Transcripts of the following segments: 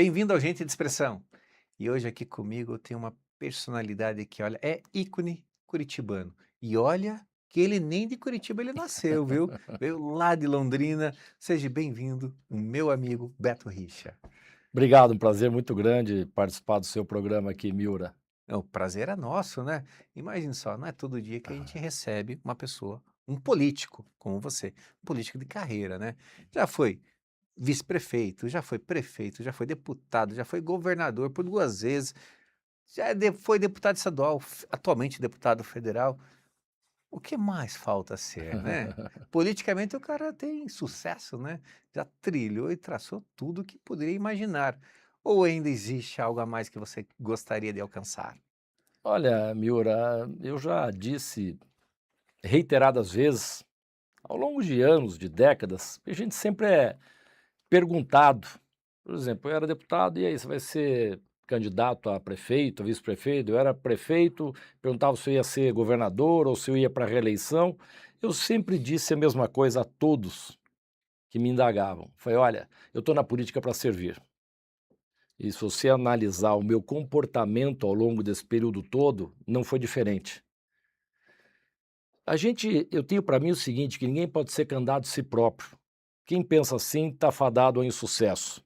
Bem-vindo ao Gente de Expressão. E hoje aqui comigo tem uma personalidade que, olha, é ícone curitibano. E olha que ele nem de Curitiba ele nasceu, viu? Veio lá de Londrina. Seja bem-vindo, o meu amigo Beto Richa. Obrigado, um prazer muito grande participar do seu programa aqui, Miura. O prazer é nosso, né? Imagine só, não é todo dia que a gente recebe uma pessoa, um político como você, um político de carreira, né? Já foi vice-prefeito, já foi prefeito, já foi deputado, já foi governador por 2 vezes. Já foi deputado estadual, atualmente deputado federal. O que mais falta ser, né? Politicamente o cara tem sucesso, né? Já trilhou e traçou tudo que poderia imaginar. Ou ainda existe algo a mais que você gostaria de alcançar? Olha, Miura, eu já disse reiteradas vezes, ao longo de anos, de décadas, a gente sempre é perguntado. Por exemplo, eu era deputado, e aí, você vai ser candidato a prefeito, a vice-prefeito? Eu era prefeito, perguntava se eu ia ser governador ou se eu ia para a reeleição. Eu sempre disse a mesma coisa a todos que me indagavam. Foi, olha, eu estou na política para servir. E se você analisar o meu comportamento ao longo desse período todo, não foi diferente. Eu tenho para mim o seguinte, que ninguém pode ser candidato de si próprio. Quem pensa assim está fadado ao insucesso.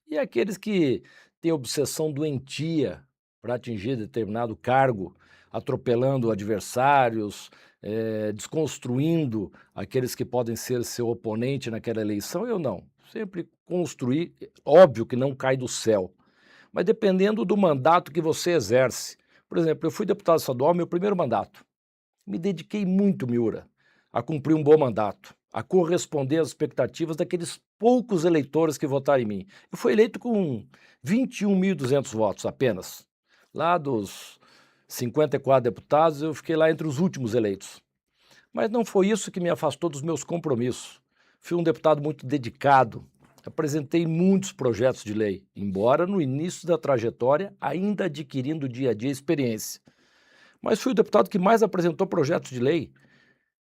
E aqueles que têm obsessão doentia para atingir determinado cargo, atropelando adversários, desconstruindo aqueles que podem ser seu oponente naquela eleição, eu não. Sempre construir, óbvio que não cai do céu, mas dependendo do mandato que você exerce. Por exemplo, eu fui deputado estadual, meu primeiro mandato. Me dediquei muito, Miura, a cumprir um bom mandato, a corresponder às expectativas daqueles poucos eleitores que votaram em mim. Eu fui eleito com 21.200 votos apenas. Lá dos 54 deputados, eu fiquei lá entre os últimos eleitos. Mas não foi isso que me afastou dos meus compromissos. Fui um deputado muito dedicado, apresentei muitos projetos de lei, embora no início da trajetória ainda adquirindo dia a dia experiência. Mas fui o deputado que mais apresentou projetos de lei,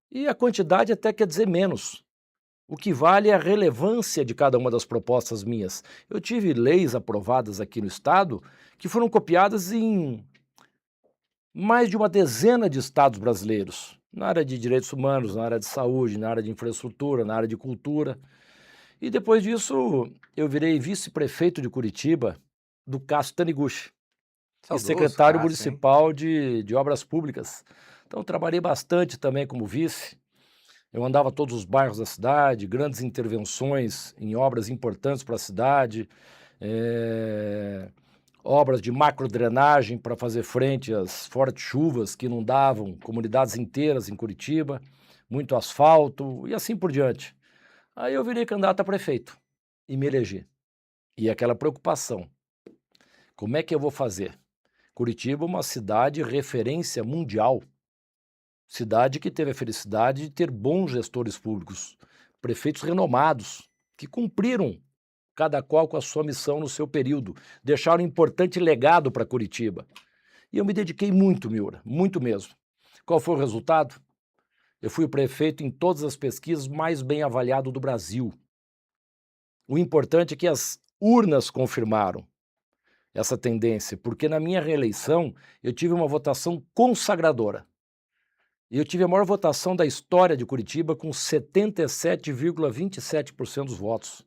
e a quantidade até quer dizer menos. O que vale é a relevância de cada uma das propostas minhas. Eu tive leis aprovadas aqui no estado que foram copiadas em mais de uma dezena de estados brasileiros, na área de direitos humanos, na área de saúde, na área de infraestrutura, na área de cultura. E depois disso, eu virei vice-prefeito de Curitiba, do Cássio Taniguchi, e Saudoso secretário Cássio, hein? municipal de obras públicas. Então, trabalhei bastante também como vice. Eu andava todos os bairros da cidade, grandes intervenções em obras importantes para a cidade, eh, obras de macrodrenagem para fazer frente às fortes chuvas que inundavam comunidades inteiras em Curitiba, muito asfalto e assim por diante. Aí eu virei candidato a prefeito e me elegi. E aquela preocupação, como é que eu vou fazer? Curitiba é uma cidade referência mundial, cidade que teve a felicidade de ter bons gestores públicos, prefeitos renomados, que cumpriram cada qual com a sua missão no seu período, deixaram um importante legado para Curitiba. E eu me dediquei muito, Miura, muito mesmo. Qual foi o resultado? Eu fui o prefeito em todas as pesquisas mais bem avaliado do Brasil. O importante é que as urnas confirmaram essa tendência, porque na minha reeleição eu tive uma votação consagradora. E eu tive a maior votação da história de Curitiba, com 77,27% dos votos.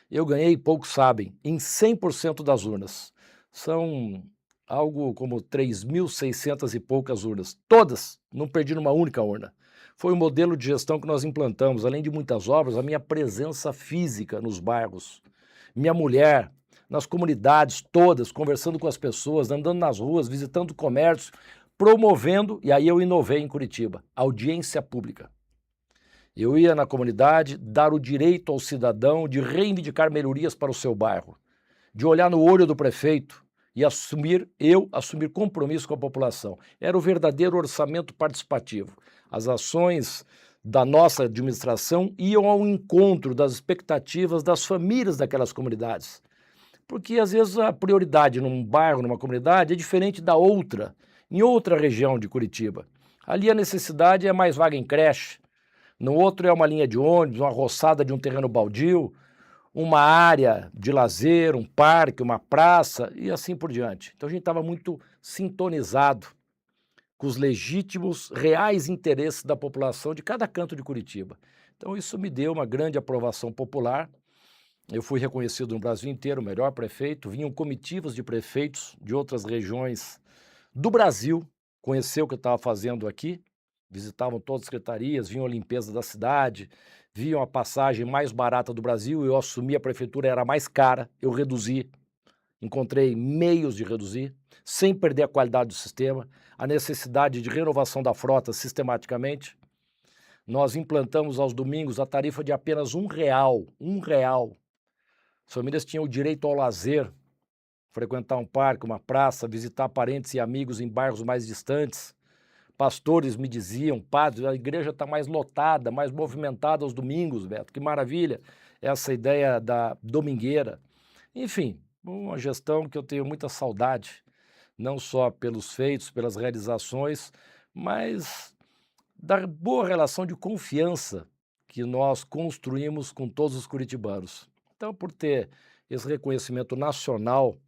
Eu ganhei, poucos sabem, em 100% das urnas. São algo como 3.600 e poucas urnas. Todas, não perdi numa única urna. Foi o modelo de gestão que nós implantamos. Além de muitas obras, a minha presença física nos bairros. Minha mulher, nas comunidades todas, conversando com as pessoas, andando nas ruas, visitando o comércio, promovendo, e aí eu inovei em Curitiba, audiência pública. Eu ia na comunidade dar o direito ao cidadão de reivindicar melhorias para o seu bairro, de olhar no olho do prefeito e assumir compromisso com a população. Era o verdadeiro orçamento participativo. As ações da nossa administração iam ao encontro das expectativas das famílias daquelas comunidades. Porque às vezes a prioridade num bairro, numa comunidade, é diferente da outra, em outra região de Curitiba. Ali a necessidade é mais vaga em creche, no outro é uma linha de ônibus, uma roçada de um terreno baldio, uma área de lazer, um parque, uma praça e assim por diante. Então a gente estava muito sintonizado com os legítimos, reais interesses da população de cada canto de Curitiba. Então isso me deu uma grande aprovação popular. Eu fui reconhecido no Brasil inteiro o melhor prefeito, vinham comitivas de prefeitos de outras regiões do Brasil conhecer o que eu estava fazendo aqui, visitavam todas as secretarias, viam a limpeza da cidade, viam a passagem mais barata do Brasil, eu assumi a prefeitura, era mais cara, eu reduzi, encontrei meios de reduzir, sem perder a qualidade do sistema, a necessidade de renovação da frota sistematicamente. Nós implantamos aos domingos a tarifa de apenas R$ 1, R$ 1. As famílias tinham o direito ao lazer, frequentar um parque, uma praça, visitar parentes e amigos em bairros mais distantes. Pastores me diziam, padres, a igreja está mais lotada, mais movimentada aos domingos, Beto, que maravilha essa ideia da domingueira. Enfim, uma gestão que eu tenho muita saudade, não só pelos feitos, pelas realizações, mas da boa relação de confiança que nós construímos com todos os curitibanos. Então, por ter esse reconhecimento nacional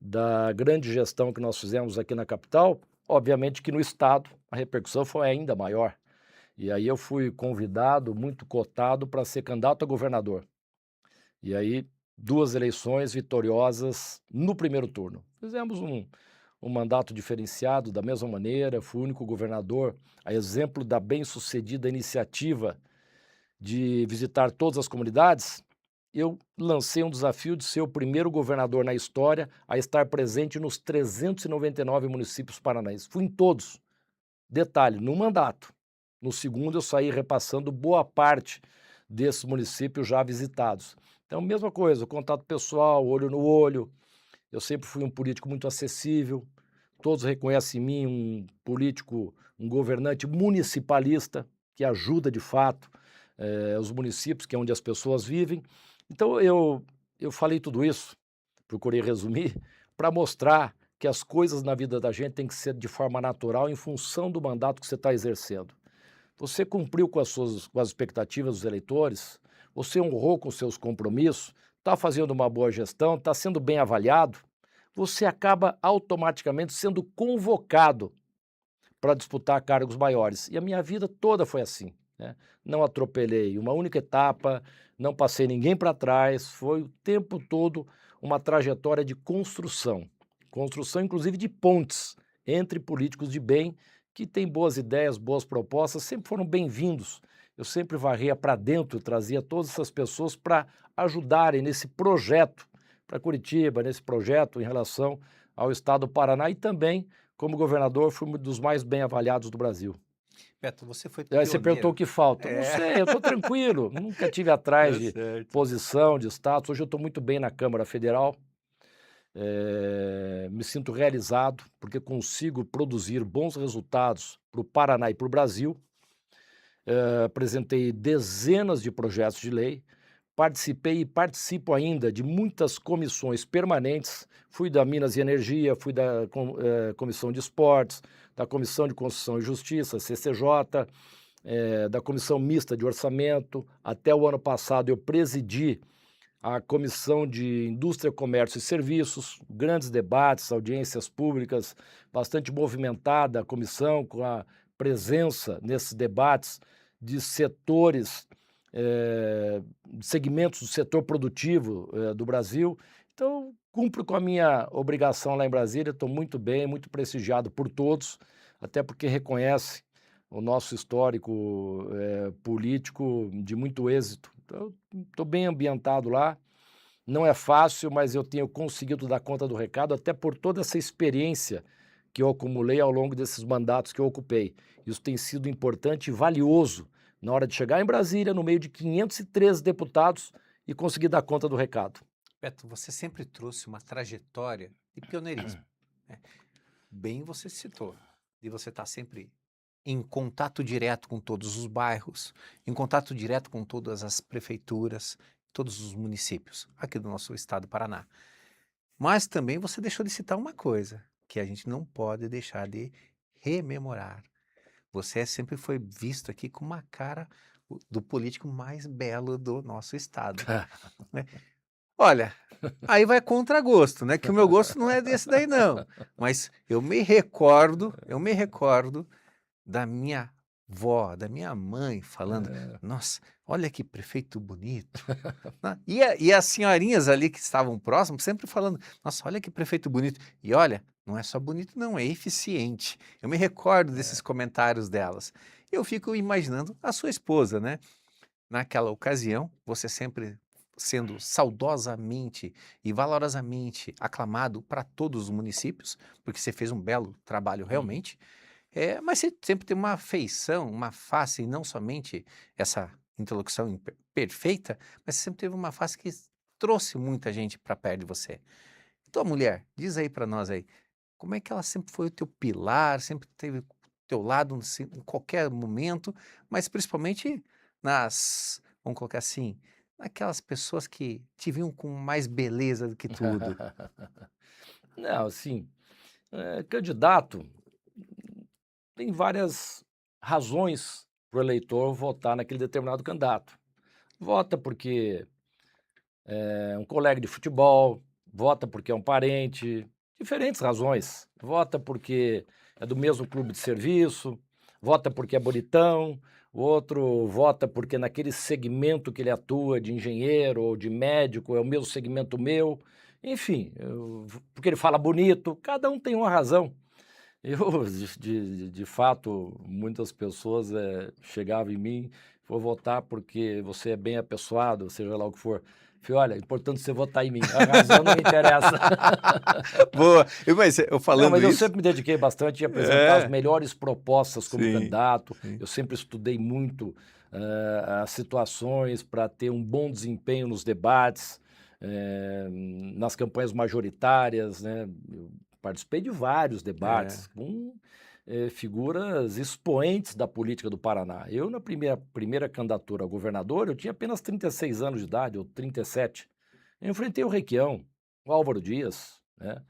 da grande gestão que nós fizemos aqui na capital, obviamente que no estado a repercussão foi ainda maior. E aí eu fui convidado, muito cotado, para ser candidato a governador. E aí, 2 eleições vitoriosas no primeiro turno. Fizemos um mandato diferenciado da mesma maneira, fui o único governador, a exemplo da bem-sucedida iniciativa de visitar todas as comunidades. Eu lancei um desafio de ser o primeiro governador na história a estar presente nos 399 municípios paranaenses. Fui em todos. Detalhe, no mandato. No segundo, eu saí repassando boa parte desses municípios já visitados. Então, mesma coisa, contato pessoal, olho no olho. Eu sempre fui um político muito acessível. Todos reconhecem em mim um político, um governante municipalista, que ajuda de fato os municípios, que é onde as pessoas vivem. Então, eu falei tudo isso, procurei resumir, para mostrar que as coisas na vida da gente têm que ser de forma natural em função do mandato que você está exercendo. Você cumpriu com as expectativas dos eleitores, você honrou com seus compromissos, está fazendo uma boa gestão, está sendo bem avaliado, você acaba automaticamente sendo convocado para disputar cargos maiores. E a minha vida toda foi assim, né? Não atropelei uma única etapa, não passei ninguém para trás, foi o tempo todo uma trajetória de construção. Construção, inclusive, de pontes entre políticos de bem que têm boas ideias, boas propostas, sempre foram bem-vindos. Eu sempre varria para dentro, trazia todas essas pessoas para ajudarem nesse projeto para Curitiba, nesse projeto em relação ao estado do Paraná e também como governador, fui um dos mais bem avaliados do Brasil. Beto, você foi Aí você perguntou o pioneiro. que falta. Não É, sei, eu estou tranquilo, nunca tive atrás tá de certo. posição, de status. Hoje eu estou muito bem na Câmara Federal, me sinto realizado, porque consigo produzir bons resultados para o Paraná e para o Brasil. Apresentei dezenas de projetos de lei, participei e participo ainda de muitas comissões permanentes. Fui da Minas e Energia, fui da Comissão de Esportes, da Comissão de Constituição e Justiça, CCJ, da Comissão Mista de Orçamento. Até o ano passado eu presidi a Comissão de Indústria, Comércio e Serviços, grandes debates, audiências públicas, bastante movimentada a comissão, com a presença nesses debates de setores, segmentos do setor produtivo do Brasil. Então, cumpro com a minha obrigação lá em Brasília, estou muito bem, muito prestigiado por todos, até porque reconhece o nosso histórico político de muito êxito. Então, estou bem ambientado lá. Não é fácil, mas eu tenho conseguido dar conta do recado, até por toda essa experiência que eu acumulei ao longo desses mandatos que eu ocupei. Isso tem sido importante e valioso na hora de chegar em Brasília, no meio de 513 deputados, e conseguir dar conta do recado. Beto, você sempre trouxe uma trajetória de pioneirismo, né? Bem você citou, de você estar sempre em contato direto com todos os bairros, em contato direto com todas as prefeituras, todos os municípios aqui do nosso estado do Paraná. Mas também você deixou de citar uma coisa que a gente não pode deixar de rememorar. Você sempre foi visto aqui com uma cara do político mais belo do nosso estado, né. Olha, aí vai contra gosto, né, que o meu gosto não é desse daí não, mas eu me recordo da minha vó, da minha mãe falando: "Nossa, olha que prefeito bonito", né, e as senhorinhas ali que estavam próximos sempre falando: "Nossa, olha que prefeito bonito", e olha, não é só bonito não, é eficiente. Eu me recordo desses comentários delas. Eu fico imaginando a sua esposa, né, naquela ocasião, você sempre sendo saudosamente e valorosamente aclamado para todos os municípios, porque você fez um belo trabalho Uhum. realmente, mas você sempre tem uma feição, uma face, e não somente essa interlocução perfeita, mas você sempre teve uma face que trouxe muita gente para perto de você. Tua mulher, diz aí para nós aí, como é que ela sempre foi o teu pilar, sempre esteve do teu lado em qualquer momento, mas principalmente vamos colocar assim, naquelas pessoas que te viam com mais beleza do que tudo? Não, assim, candidato tem várias razões para o eleitor votar naquele determinado candidato. Vota porque é um colega de futebol, vota porque é um parente, diferentes razões. Vota porque é do mesmo clube de serviço, vota porque é bonitão, o outro vota porque naquele segmento que ele atua, de engenheiro ou de médico, é o mesmo segmento meu. Enfim, porque ele fala bonito, cada um tem uma razão. Eu, de fato, muitas pessoas chegavam em mim, vou votar porque você é bem apessoado, seja lá o que for. Falei, olha, é importante você votar em mim, a razão não me interessa. Boa, mas eu Não, falando mas eu isso sempre me dediquei bastante a apresentar as é, melhores propostas como sim, candidato, sim. eu sempre estudei muito as situações para ter um bom desempenho nos debates, nas campanhas majoritárias, né? Eu participei de vários É. debates com figuras expoentes da política do Paraná. Eu, na primeira candidatura a governador, eu tinha apenas 36 anos de idade, ou 37. Eu enfrentei o Requião, o Álvaro Dias, né?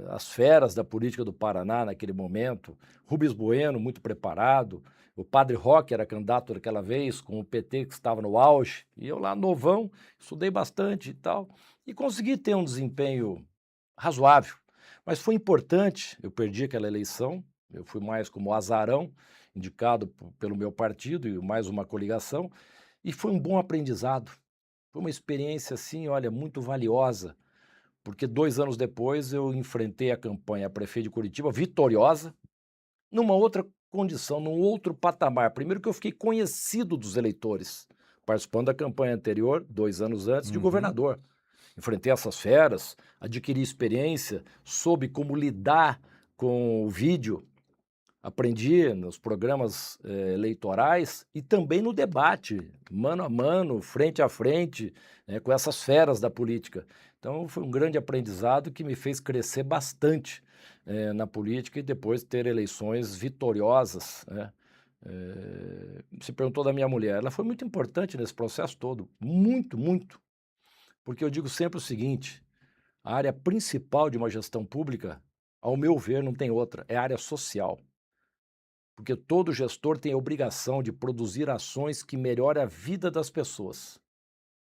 As feras da política do Paraná naquele momento, Rubens Bueno, muito preparado, o Padre Roque era candidato daquela vez, com o PT que estava no auge, e eu lá novão, estudei bastante e tal, e consegui ter um desempenho razoável. Mas foi importante, eu perdi aquela eleição, eu fui mais como azarão, indicado pelo meu partido e mais uma coligação, e foi um bom aprendizado. Foi uma experiência, assim, olha, muito valiosa, porque 2 anos depois eu enfrentei a campanha a prefeito de Curitiba, vitoriosa, numa outra condição, num outro patamar. Primeiro que eu fiquei conhecido dos eleitores, participando da campanha anterior, 2 anos antes, de Uhum. governador. Enfrentei essas feras, adquiri experiência, soube como lidar com o vídeo, aprendi nos programas eleitorais e também no debate, mano a mano, frente a frente, com essas feras da política. Então, foi um grande aprendizado que me fez crescer bastante na política e depois ter eleições vitoriosas, né. Você perguntou da minha mulher, ela foi muito importante nesse processo todo, muito, muito, porque eu digo sempre o seguinte: a área principal de uma gestão pública, ao meu ver, não tem outra, é a área social. Porque todo gestor tem a obrigação de produzir ações que melhorem a vida das pessoas,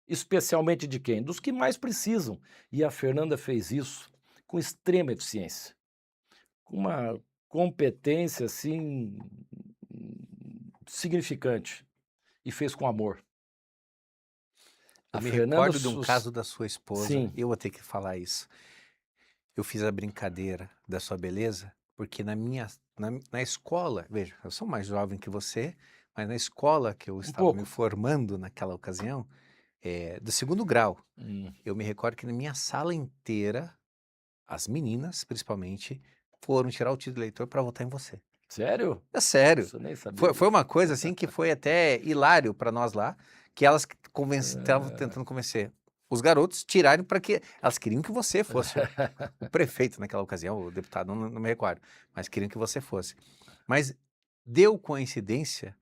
especialmente de quem? Dos que mais precisam. E a Fernanda fez isso com extrema eficiência, com uma competência assim significante e fez com amor. Eu A me Fernanda, recordo de um caso da sua esposa, sim, eu vou ter que falar isso. Eu fiz a brincadeira da sua beleza, porque na escola, veja, eu sou mais jovem que você, mas na escola que eu um estava me pouco. formando naquela ocasião, do segundo grau, Hum, eu me recordo que na minha sala inteira, as meninas, principalmente, foram tirar o título de eleitor para votar em você. sério? É sério. Você nem sabia Foi disso. uma coisa assim que foi até hilário para nós lá, que elas estavam É. tentando convencer os garotos tirarem para que elas queriam que você fosse o prefeito naquela ocasião, o deputado, não me recordo, mas queriam que você fosse. Mas deu coincidência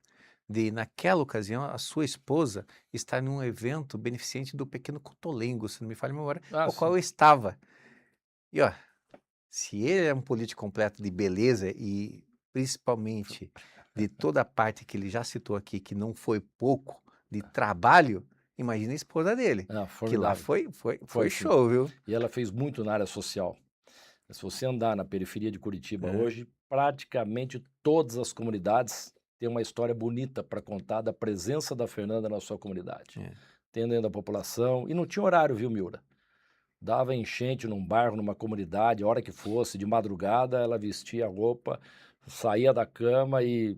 de, naquela ocasião, a sua esposa estar num evento beneficente do Pequeno Cotolengo, se não me falha a memória, Ah, ao qual sim. eu estava. E ó, se ele é um político completo de beleza e principalmente de toda a parte que ele já citou aqui, que não foi pouco de trabalho, imagina a esposa dele, Ah, que lá formidável. foi Foi sim. show, viu? E ela fez muito na área social. Se você andar na periferia de Curitiba É, hoje, praticamente todas as comunidades têm uma história bonita para contar da presença da Fernanda na sua comunidade, é. atendendo a população. E não tinha horário, viu, Miura? Dava enchente num bairro, numa comunidade, a hora que fosse, de madrugada, ela vestia a roupa, saía da cama e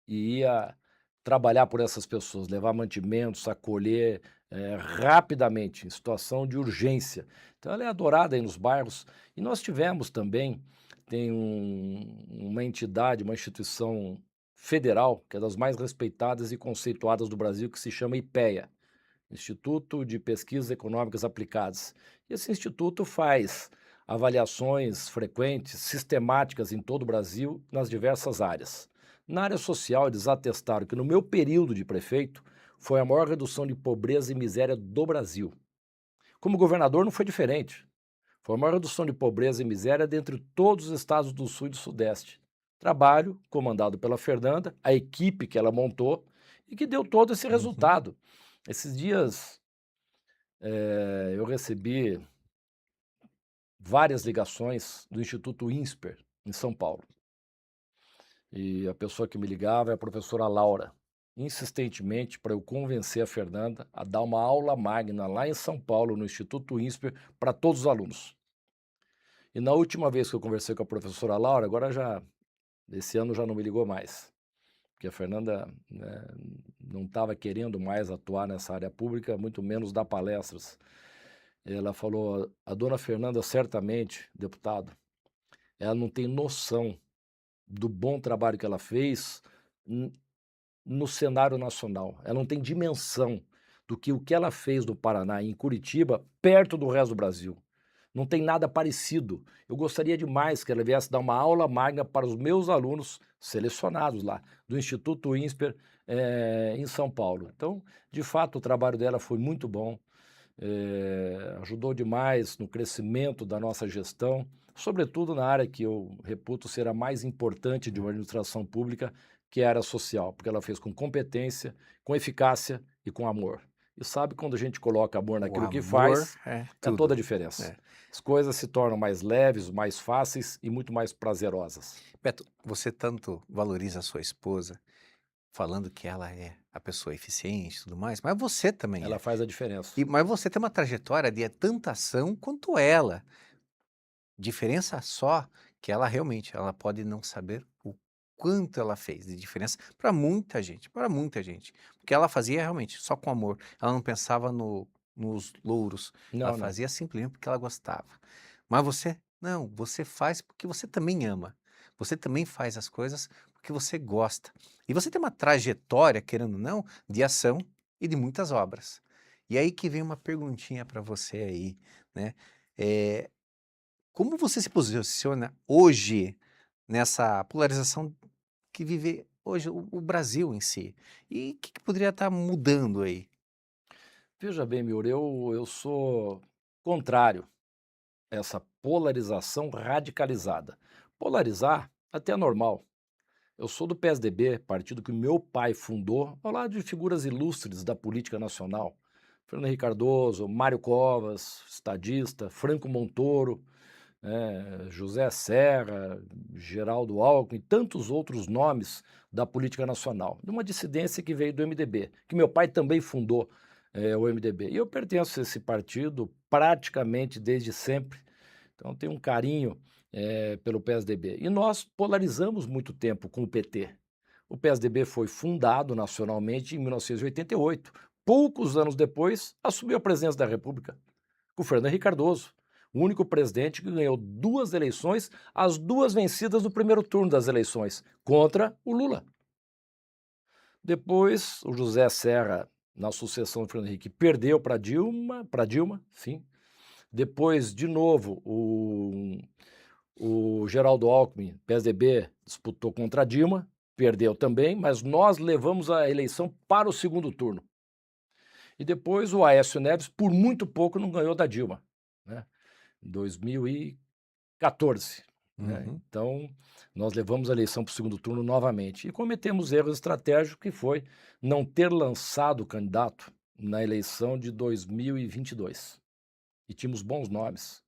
ia trabalhar por essas pessoas, levar mantimentos, acolher rapidamente, em situação de urgência. Então ela é adorada aí nos bairros. E nós tivemos também, tem uma entidade, uma instituição federal, que é das mais respeitadas e conceituadas do Brasil, que se chama IPEA, Instituto de Pesquisas Econômicas Aplicadas. E esse instituto faz avaliações frequentes, sistemáticas em todo o Brasil, nas diversas áreas. Na área social, eles atestaram que no meu período de prefeito foi a maior redução de pobreza e miséria do Brasil. Como governador, não foi diferente. Foi a maior redução de pobreza e miséria dentre todos os estados do Sul e do Sudeste. Trabalho comandado pela Fernanda, a equipe que ela montou e que deu todo esse Uhum. resultado. Esses dias eu recebi várias ligações do Instituto INSPER, em São Paulo. E a pessoa que me ligava é a professora Laura, insistentemente para eu convencer a Fernanda a dar uma aula magna lá em São Paulo, no Instituto INSPER, para todos os alunos. E na última vez que eu conversei com a professora Laura, esse ano já não me ligou mais, porque a Fernanda, né, não estava querendo mais atuar nessa área pública, muito menos dar palestras. Ela falou: a dona Fernanda, certamente, deputado, ela não tem noção do bom trabalho que ela fez no cenário nacional. Ela não tem dimensão do que o que ela fez no Paraná e em Curitiba, perto do resto do Brasil. Não tem nada parecido. Eu gostaria demais que ela viesse dar uma aula magna para os meus alunos selecionados lá, do Instituto INSPER, em São Paulo. Então, de fato, o trabalho dela foi muito bom, ajudou demais no crescimento da nossa gestão, sobretudo na área que eu reputo ser a mais importante de uma administração pública, que é a área social, porque ela fez com competência, com eficácia e com amor. E sabe, quando a gente coloca amor O naquilo que amor faz, é é toda tudo. a diferença. É. As coisas se tornam mais leves, mais fáceis e muito mais prazerosas. Beto, você tanto valoriza a sua esposa, falando que ela é a pessoa eficiente e tudo mais, mas você também Ela é. faz a diferença. Mas você tem uma trajetória de tanta ação quanto ela. Diferença só que ela realmente, ela pode não saber o quanto ela fez de diferença para muita gente. Porque ela fazia realmente só com amor. Ela não pensava nos louros. Ela Não, não. fazia simplesmente porque ela gostava. Mas você, não, você faz porque você também ama. Você também faz as coisas porque você gosta. E você tem uma trajetória, querendo ou não, de ação e de muitas obras. E aí que vem uma perguntinha para você aí, né? Eh, como você se posiciona hoje nessa polarização que vive hoje o Brasil em si? E o que poderia estar mudando aí? Veja bem, Miura, eu sou contrário a essa polarização radicalizada. Polarizar até é normal. Eu sou do PSDB, partido que meu pai fundou, ao lado de figuras ilustres da política nacional. Fernando Henrique Cardoso, Mário Covas, estadista, Franco Montoro, José Serra, Geraldo Alckmin e tantos outros nomes da política nacional, de uma dissidência que veio do MDB, que meu pai também fundou o MDB. E eu pertenço a esse partido praticamente desde sempre, então tenho um carinho pelo PSDB. E nós polarizamos muito tempo com o PT. O PSDB foi fundado nacionalmente em 1988. Poucos anos depois, assumiu a presidência da República, com o Fernando Henrique Cardoso, o único presidente que ganhou 2 eleições, as 2 vencidas no primeiro turno das eleições, contra o Lula. Depois, o José Serra, na sucessão do Fernando Henrique, perdeu para Dilma, sim. Depois, de novo, o Geraldo Alckmin, PSDB, disputou contra a Dilma, perdeu também, mas nós levamos a eleição para o segundo turno. E depois o Aécio Neves, por muito pouco, não ganhou da Dilma, né? Em 2014. né? Uhum. Então, nós levamos a eleição para o segundo turno novamente e cometemos erros estratégicos que foi não ter lançado o candidato na eleição de 2022. E tínhamos bons nomes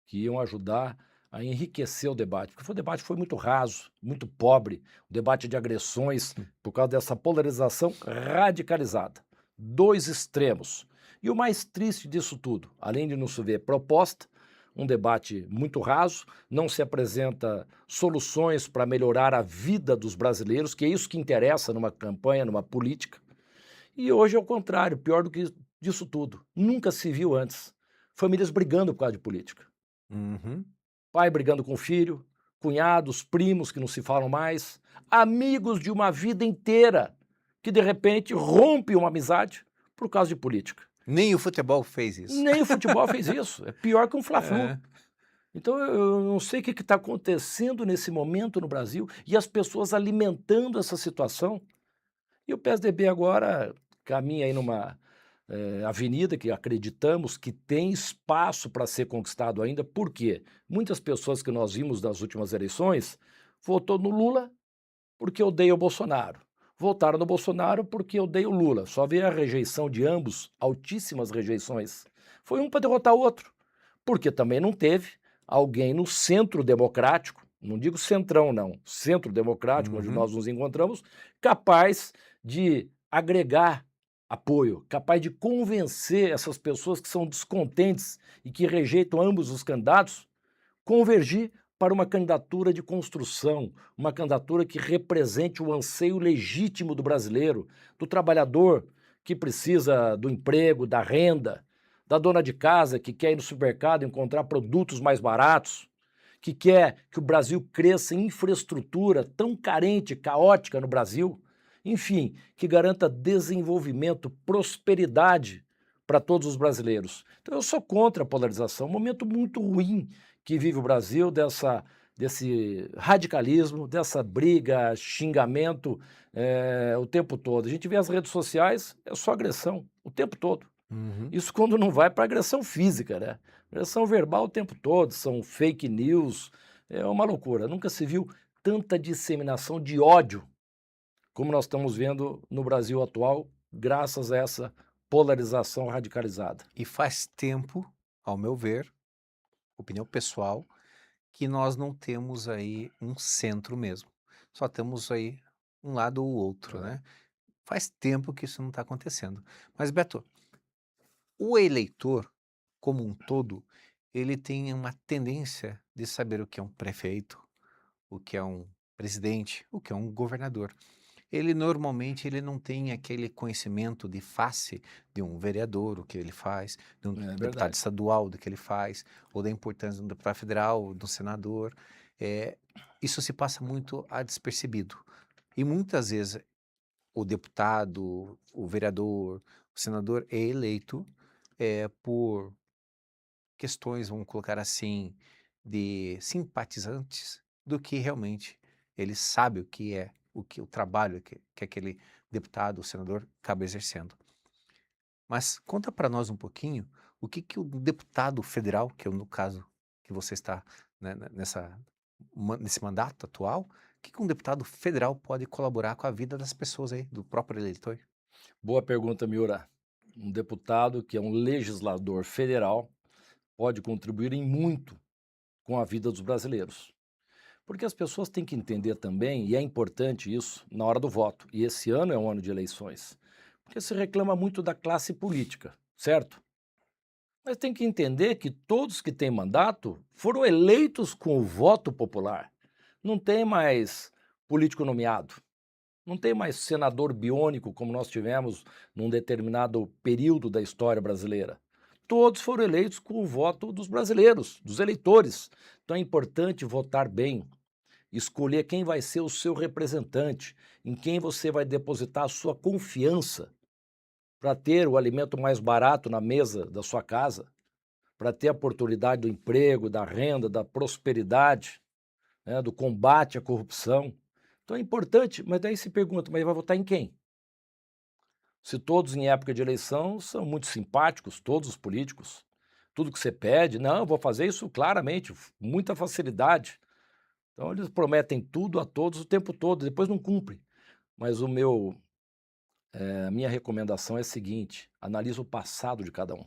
que iam ajudar a enriquecer o debate, porque o debate foi muito raso, muito pobre, um debate de agressões por causa dessa polarização radicalizada. Dois extremos. E o mais triste disso tudo, além de não se ver proposta, um debate muito raso, não se apresenta soluções para melhorar a vida dos brasileiros, que é isso que interessa numa campanha, numa política. E hoje é o contrário, pior do que disso tudo. Nunca se viu antes. Famílias brigando por causa de política. Uhum. Pai brigando com o filho, cunhados, primos que não se falam mais, amigos de uma vida inteira que de repente rompe uma amizade por causa de política. Nem o futebol fez isso. Nem o futebol fez isso. É pior que um Fla-Flu. É. Então eu não sei o que está acontecendo nesse momento no Brasil e as pessoas alimentando essa situação. E o PSDB agora caminha aí numa avenida que acreditamos que tem espaço para ser conquistado ainda. Por quê? Muitas pessoas que nós vimos nas últimas eleições votou no Lula porque odeia o Bolsonaro. Votaram no Bolsonaro porque odeia o Lula. Só vê a rejeição de ambos, altíssimas rejeições. Foi um para derrotar o outro, porque também não teve alguém no centro democrático, não digo centrão não, centro democrático, onde Uhum. nós nos encontramos, capaz de agregar apoio, capaz de convencer essas pessoas que são descontentes e que rejeitam ambos os candidatos, convergir para uma candidatura de construção, uma candidatura que represente o anseio legítimo do brasileiro, do trabalhador que precisa do emprego, da renda, da dona de casa que quer ir no supermercado encontrar produtos mais baratos, que quer que o Brasil cresça em infraestrutura tão carente, caótica no Brasil, enfim, que garanta desenvolvimento, prosperidade para todos os brasileiros. Então eu sou contra a polarização, um momento muito ruim que vive o Brasil, desse radicalismo, dessa briga, xingamento o tempo todo. A gente vê as redes sociais, é só agressão o tempo todo. Uhum. Isso quando não vai para agressão física, né? Agressão verbal o tempo todo, são fake news, é uma loucura. Nunca se viu tanta disseminação de ódio como nós estamos vendo no Brasil atual, graças a essa polarização radicalizada. E faz tempo, ao meu ver, opinião pessoal, que nós não temos aí um centro mesmo. Só temos aí um lado ou outro, É. né? Faz tempo que isso não está acontecendo. Mas, Beto, o eleitor, como um todo, ele tem uma tendência de saber o que é um prefeito, o que é um presidente, o que é um governador. Ele normalmente ele não tem aquele conhecimento de face de um vereador, o que ele faz, de um É deputado verdade. estadual, do que ele faz, ou da importância de um deputado federal, de um senador. É, isso se passa muito a despercebido. E muitas vezes o deputado, o vereador, o senador é eleito por questões, vamos colocar assim, de simpatizantes, do que realmente ele sabe o trabalho que aquele deputado, o senador, acaba exercendo. Mas conta para nós um pouquinho o que o deputado federal, que é no caso que você está, né, nesse mandato atual, que um deputado federal pode colaborar com a vida das pessoas aí, do próprio eleitor? Boa pergunta, Miura. Um deputado que é um legislador federal pode contribuir em muito com a vida dos brasileiros. Porque as pessoas têm que entender também, e é importante isso, na hora do voto. E esse ano é um ano de eleições. Porque se reclama muito da classe política, certo? Mas tem que entender que todos que têm mandato foram eleitos com o voto popular. Não tem mais político nomeado. Não tem mais senador biônico como nós tivemos num determinado período da história brasileira. Todos foram eleitos com o voto dos brasileiros, dos eleitores. Então é importante votar bem, escolher quem vai ser o seu representante, em quem você vai depositar a sua confiança para ter o alimento mais barato na mesa da sua casa, para ter a oportunidade do emprego, da renda, da prosperidade, né, do combate à corrupção. Então é importante, mas daí se pergunta, mas vai votar em quem? Se todos em época de eleição são muito simpáticos, todos os políticos, tudo que você pede, não, eu vou fazer isso claramente, muita facilidade. Então eles prometem tudo a todos o tempo todo, depois não cumprem. Mas a minha recomendação é a seguinte: analisa o passado de cada um.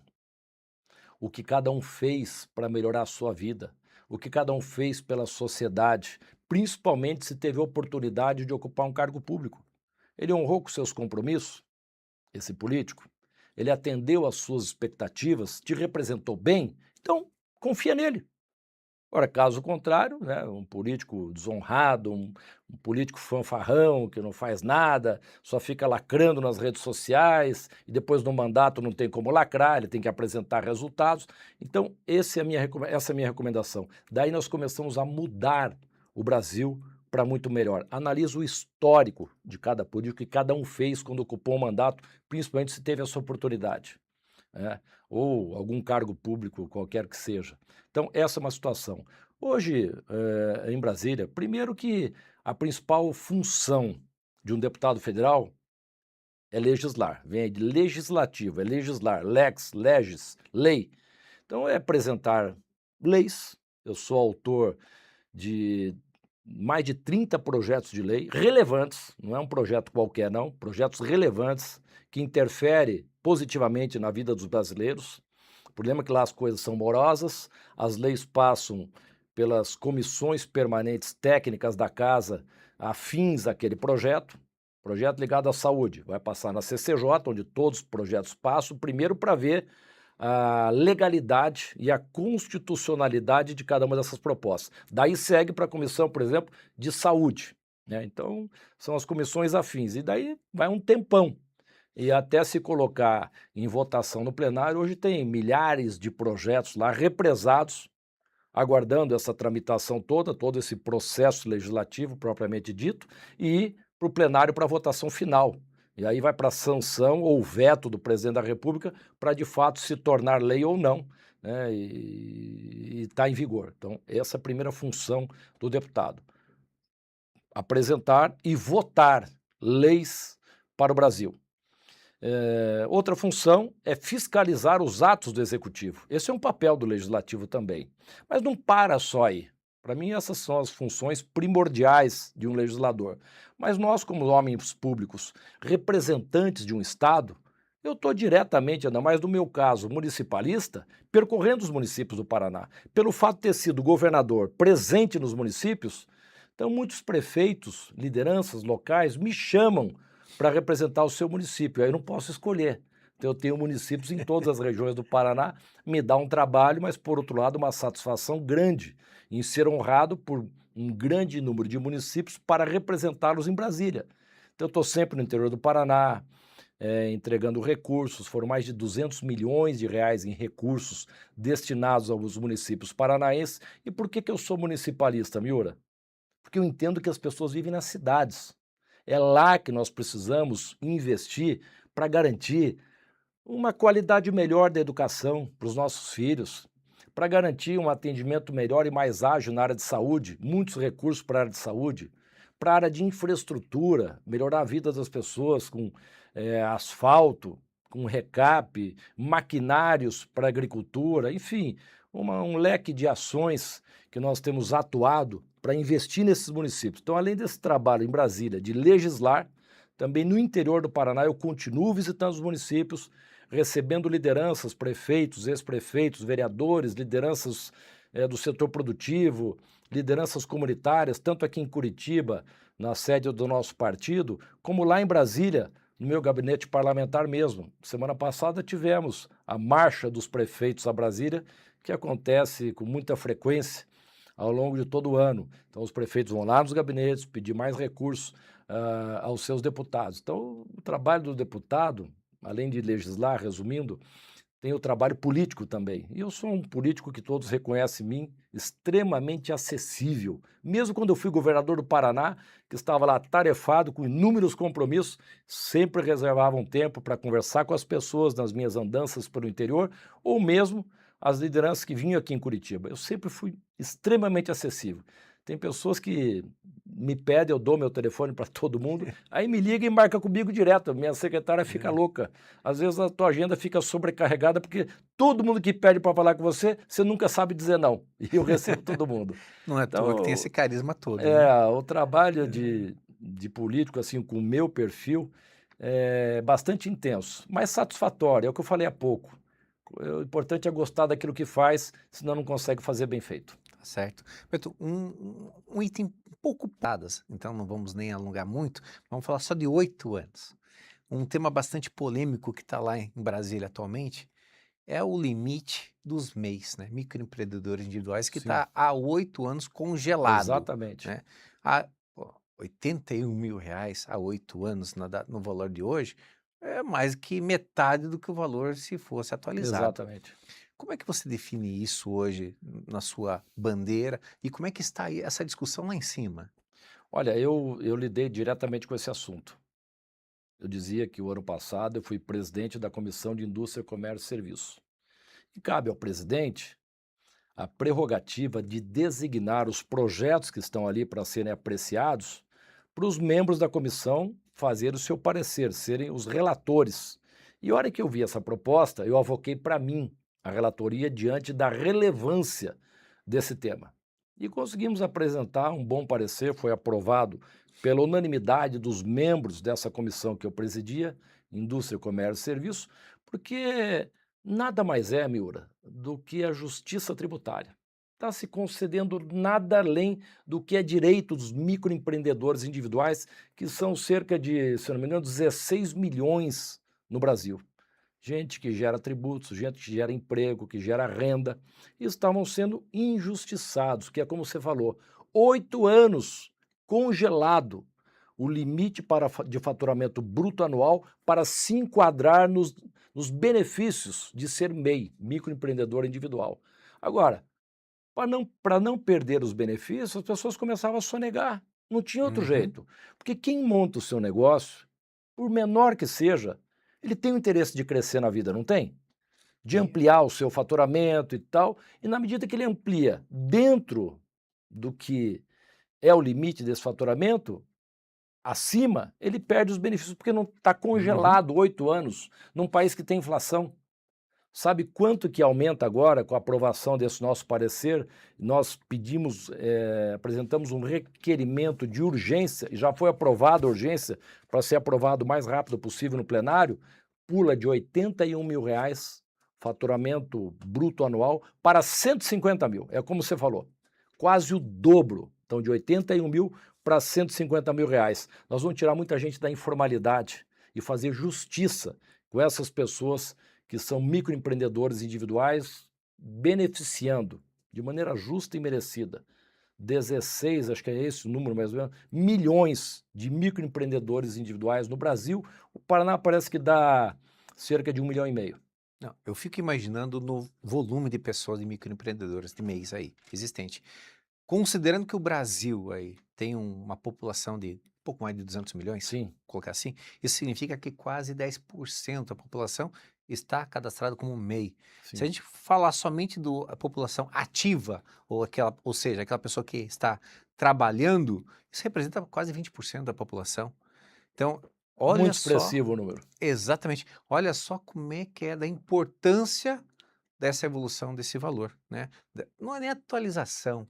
O que cada um fez para melhorar a sua vida, o que cada um fez pela sociedade, principalmente se teve a oportunidade de ocupar um cargo público. Ele honrou com seus compromissos, esse político? Ele atendeu às suas expectativas, te representou bem? Então, confia nele. Ora, caso contrário, né, um político desonrado, um político fanfarrão que não faz nada, só fica lacrando nas redes sociais e depois no mandato não tem como lacrar, ele tem que apresentar resultados. Então, essa é a minha recomendação. Daí nós começamos a mudar o Brasil para muito melhor. Analisa o histórico de cada político que cada um fez quando ocupou um mandato, principalmente se teve essa oportunidade, né? Ou algum cargo público, qualquer que seja. Então, essa é uma situação. Hoje, em Brasília, primeiro que a principal função de um deputado federal é legislar, vem de legislativo, é legislar, lex, legis, lei. Então, é apresentar leis. Eu sou autor de mais de 30 projetos de lei relevantes, não é um projeto qualquer não, projetos relevantes que interferem positivamente na vida dos brasileiros. O problema é que lá as coisas são morosas, as leis passam pelas comissões permanentes técnicas da casa afins àquele projeto ligado à saúde, vai passar na CCJ, onde todos os projetos passam, primeiro para ver a legalidade e a constitucionalidade de cada uma dessas propostas. Daí segue para a comissão, por exemplo, de saúde, né? Então, são as comissões afins. E daí vai um tempão. E até se colocar em votação no plenário, hoje tem milhares de projetos lá represados, aguardando essa tramitação toda, todo esse processo legislativo propriamente dito, e para o plenário para votação final. E aí vai para a sanção ou veto do presidente da República para de fato se tornar lei ou não, né, e está em vigor. Então, essa é a primeira função do deputado: apresentar e votar leis para o Brasil. Outra função é fiscalizar os atos do executivo. Esse é um papel do legislativo também. Mas não para só aí. Para mim, essas são as funções primordiais de um legislador. Mas nós, como homens públicos, representantes de um Estado, eu estou diretamente, ainda mais no meu caso, municipalista, percorrendo os municípios do Paraná. Pelo fato de ter sido governador presente nos municípios, então muitos prefeitos, lideranças locais me chamam para representar o seu município. Aí eu não posso escolher. Então, eu tenho municípios em todas as regiões do Paraná, me dá um trabalho, mas, por outro lado, uma satisfação grande em ser honrado por um grande número de municípios para representá-los em Brasília. Então, eu estou sempre no interior do Paraná, entregando recursos, foram mais de 200 milhões de reais em recursos destinados aos municípios paranaenses. E por que eu sou municipalista, Miura? Porque eu entendo que as pessoas vivem nas cidades. É lá que nós precisamos investir para garantir uma qualidade melhor da educação para os nossos filhos, para garantir um atendimento melhor e mais ágil na área de saúde, muitos recursos para a área de saúde, para a área de infraestrutura, melhorar a vida das pessoas com asfalto, com recap, maquinários para a agricultura, enfim, um leque de ações que nós temos atuado para investir nesses municípios. Então, além desse trabalho em Brasília de legislar, também no interior do Paraná eu continuo visitando os municípios, recebendo lideranças, prefeitos, ex-prefeitos, vereadores, lideranças do setor produtivo, lideranças comunitárias, tanto aqui em Curitiba, na sede do nosso partido, como lá em Brasília, no meu gabinete parlamentar mesmo. Semana passada tivemos a Marcha dos Prefeitos a Brasília, que acontece com muita frequência ao longo de todo o ano. Então, os prefeitos vão lá nos gabinetes pedir mais recursos aos seus deputados. Então, o trabalho do deputado, além de legislar, resumindo, tem o trabalho político também. E eu sou um político que todos reconhecem em mim, extremamente acessível. Mesmo quando eu fui governador do Paraná, que estava lá tarefado com inúmeros compromissos, sempre reservava um tempo para conversar com as pessoas nas minhas andanças pelo interior, ou mesmo as lideranças que vinham aqui em Curitiba. Eu sempre fui extremamente acessível. Tem pessoas que me pedem, eu dou meu telefone para todo mundo, aí me liga e marca comigo direto. Minha secretária fica É. louca. Às vezes a tua agenda fica sobrecarregada porque todo mundo que pede para falar com você, você nunca sabe dizer não. E eu recebo todo mundo. Não é à toa que tem esse Então, carisma todo, né? o trabalho É. de político, assim, com o meu perfil, é bastante intenso, mas satisfatório. É o que eu falei há pouco. O importante é gostar daquilo que faz, senão não consegue fazer bem feito. Tá certo. Beto, um item um pouco dadas, então não vamos nem alongar muito, vamos falar só de 8 anos. Um tema bastante polêmico que está lá em Brasília atualmente é o limite dos MEIs, né? Microempreendedores individuais, que Sim, está há 8 anos congelado, exatamente. né? A pô, R$ 81.000 há 8 anos no valor de hoje é mais que metade do que o valor se fosse atualizado. Exatamente. Como é que você define isso hoje na sua bandeira e como é que está aí essa discussão lá em cima? Olha, eu lidei diretamente com esse assunto. Eu dizia que o ano passado eu fui presidente da Comissão de Indústria, Comércio e Serviços. E cabe ao presidente a prerrogativa de designar os projetos que estão ali para serem apreciados, para os membros da comissão fazer o seu parecer, serem os relatores. E a hora que eu vi essa proposta, eu avoquei para mim a relatoria diante da relevância desse tema. E conseguimos apresentar um bom parecer, foi aprovado pela unanimidade dos membros dessa comissão que eu presidia, Indústria, Comércio e Serviços, porque nada mais é, Miura, do que a justiça tributária. Está se concedendo nada além do que é direito dos microempreendedores individuais, que são cerca de, se eu não me engano, 16 milhões no Brasil. Gente que gera tributos, gente que gera emprego, que gera renda, e estavam sendo injustiçados, que é como você falou, 8 anos congelado o limite de faturamento bruto anual para se enquadrar nos benefícios de ser MEI, microempreendedor individual. Agora, para não perder os benefícios, as pessoas começavam a sonegar. Não tinha outro Uhum, jeito. Porque quem monta o seu negócio, por menor que seja, ele tem o interesse de crescer na vida, não tem? De e ampliar o seu faturamento e tal. E na medida que ele amplia dentro do que é o limite desse faturamento, acima, ele perde os benefícios, porque não está uhum, congelado 8 anos num país que tem inflação. Sabe quanto que aumenta agora com a aprovação desse nosso parecer? Nós pedimos, apresentamos um requerimento de urgência, e já foi aprovada a urgência para ser aprovado o mais rápido possível no plenário, pula de R$ 81.000, faturamento bruto anual, para 150 mil. É como você falou, quase o dobro. Então, de 81 mil para R$ 150.000. Nós vamos tirar muita gente da informalidade e fazer justiça com essas pessoas que são microempreendedores individuais, beneficiando de maneira justa e merecida 16, acho que é esse o número mais ou menos, milhões de microempreendedores individuais no Brasil. O Paraná parece que dá cerca de 1,5 milhão. não, eu fico imaginando no volume de pessoas de microempreendedores de mês aí, existente. Considerando que o Brasil aí tem uma população de pouco mais de 200 milhões, Sim, colocar assim, isso significa que quase 10% da população está cadastrada como MEI. Se a sim. gente falar somente da população ativa, ou seja, aquela pessoa que está trabalhando, isso representa quase 20% da população. Então, olha Muito só, expressivo o número. exatamente, olha só como é que é da importância dessa evolução desse valor, né? Não é nem atualização,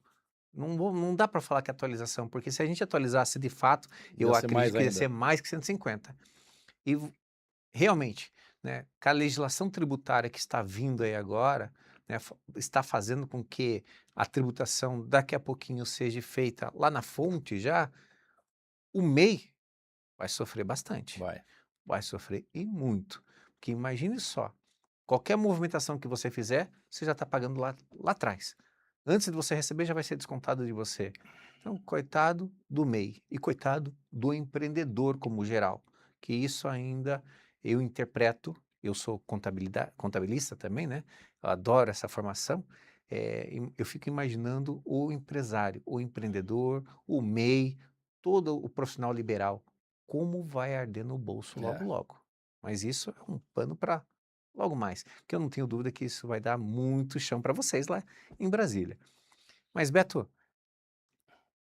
não dá para falar que é atualização, porque se a gente atualizasse de fato, Ia eu ser mais acredito que ia ser ainda. mais que 150. E realmente, né, com a legislação tributária que está vindo aí agora, né, está fazendo com que a tributação daqui a pouquinho seja feita lá na fonte já, o MEI vai sofrer bastante, Vai. vai sofrer e muito. Porque imagine só, qualquer movimentação que você fizer, você já está pagando lá atrás. Antes de você receber, já vai ser descontado de você. Então, coitado do MEI e coitado do empreendedor como geral, que isso ainda eu interpreto, eu sou contabilista também, né? Eu adoro essa formação. Eu fico imaginando o empresário, o empreendedor, o MEI, todo o profissional liberal, como vai arder no bolso logo É. logo. Mas isso é um pano para logo mais, porque eu não tenho dúvida que isso vai dar muito chão para vocês lá em Brasília. Mas Beto,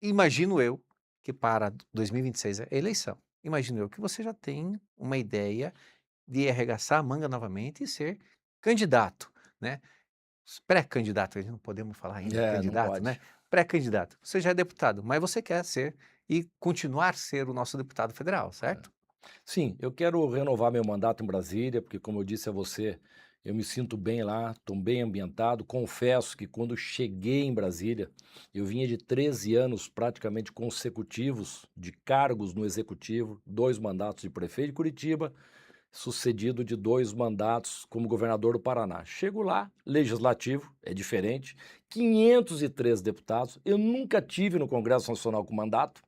Imagino eu que para 2026 é eleição. Imagino eu que você já tem uma ideia de arregaçar a manga novamente e ser candidato, né? Pré-candidato, a gente não podemos falar ainda É, não candidato, né? pode. Pré-candidato. Você já é deputado, mas você quer ser e continuar ser o nosso deputado federal, certo? Sim, eu quero renovar meu mandato em Brasília, porque, como eu disse a você, eu me sinto bem lá, estou bem ambientado. Confesso que quando cheguei em Brasília, eu vinha de 13 anos praticamente consecutivos de cargos no executivo, 2 mandatos de prefeito de Curitiba, sucedido de 2 mandatos como governador do Paraná. Chego lá, legislativo, é diferente, 503 deputados. Eu nunca tive no Congresso Nacional com mandato.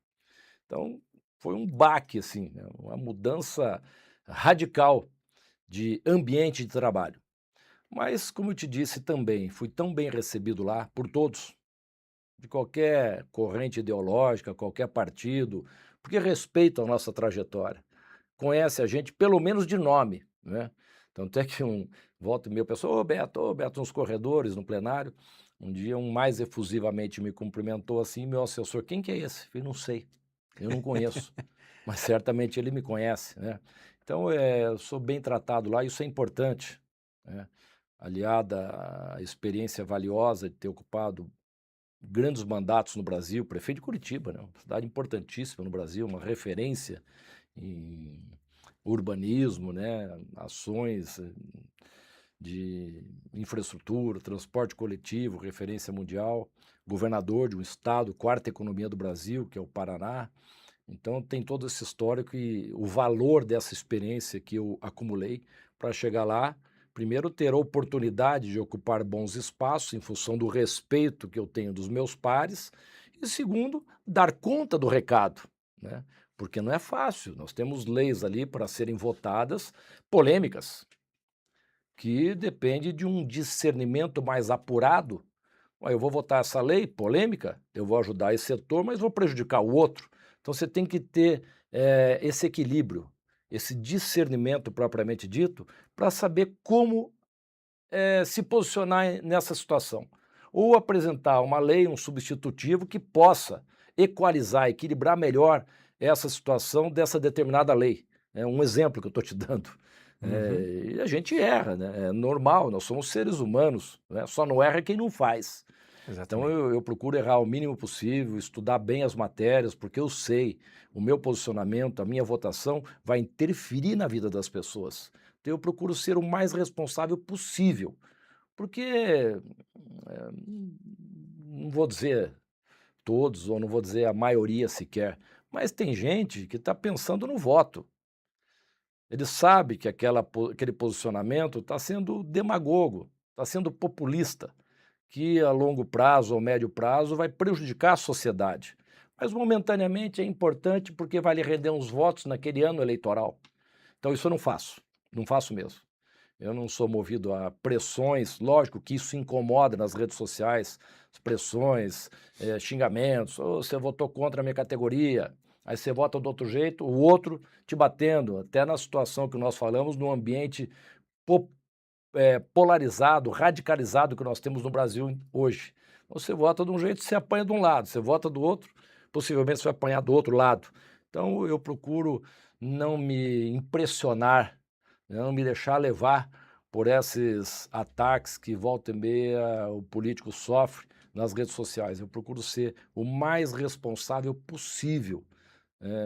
Então, foi um baque, assim, né, uma mudança radical de ambiente de trabalho. Mas, como eu te disse também, fui tão bem recebido lá por todos, de qualquer corrente ideológica, qualquer partido, porque respeitam a nossa trajetória, conhece a gente pelo menos de nome, né? Tanto é que volta e meia, pessoa, ô Beto, nos corredores, no plenário, um dia um mais efusivamente me cumprimentou assim, meu assessor, quem que é esse? Eu falei, não sei, eu não conheço, mas certamente ele me conhece, né? Então, eu sou bem tratado lá, isso é importante, né? Aliada à experiência valiosa de ter ocupado grandes mandatos no Brasil, prefeito de Curitiba, né? Uma cidade importantíssima no Brasil, uma referência em urbanismo, né, ações de infraestrutura, transporte coletivo, referência mundial, governador de um estado, quarta economia do Brasil, que é o Paraná. Então tem todo esse histórico e o valor dessa experiência que eu acumulei para chegar lá, primeiro ter a oportunidade de ocupar bons espaços em função do respeito que eu tenho dos meus pares, e segundo, dar conta do recado, né? Porque não é fácil, nós temos leis ali para serem votadas, polêmicas, que depende de um discernimento mais apurado. Olha, eu vou votar essa lei polêmica, eu vou ajudar esse setor, mas vou prejudicar o outro. Então você tem que ter esse equilíbrio, esse discernimento propriamente dito, para saber como se posicionar nessa situação. Ou apresentar uma lei, um substitutivo que possa equalizar, equilibrar melhor essa situação dessa determinada lei. É um exemplo que eu estou te dando. Uhum, E a gente erra, né? É normal, nós somos seres humanos, né? Só não erra quem não faz. Então exatamente. eu procuro errar o mínimo possível, estudar bem as matérias, porque eu sei o meu posicionamento, a minha votação vai interferir na vida das pessoas. Então eu procuro ser o mais responsável possível, porque não vou dizer todos, ou não vou dizer a maioria sequer, mas tem gente que está pensando no voto. Ele sabe que aquele posicionamento está sendo demagogo, está sendo populista, que a longo prazo ou médio prazo vai prejudicar a sociedade. Mas momentaneamente é importante porque vai lhe render uns votos naquele ano eleitoral. Então isso eu não faço, não faço mesmo. Eu não sou movido a pressões, lógico que isso incomoda nas redes sociais, as pressões, xingamentos, "Ô, você votou contra a minha categoria", aí você vota do outro jeito, o outro te batendo, até na situação que nós falamos, no ambiente po polarizado, radicalizado que nós temos no Brasil hoje. Você vota de um jeito, você apanha de um lado, você vota do outro, possivelmente você vai apanhar do outro lado. Então eu procuro não me impressionar, né, não me deixar levar por esses ataques que volta e meia o político sofre nas redes sociais. Eu procuro ser o mais responsável possível,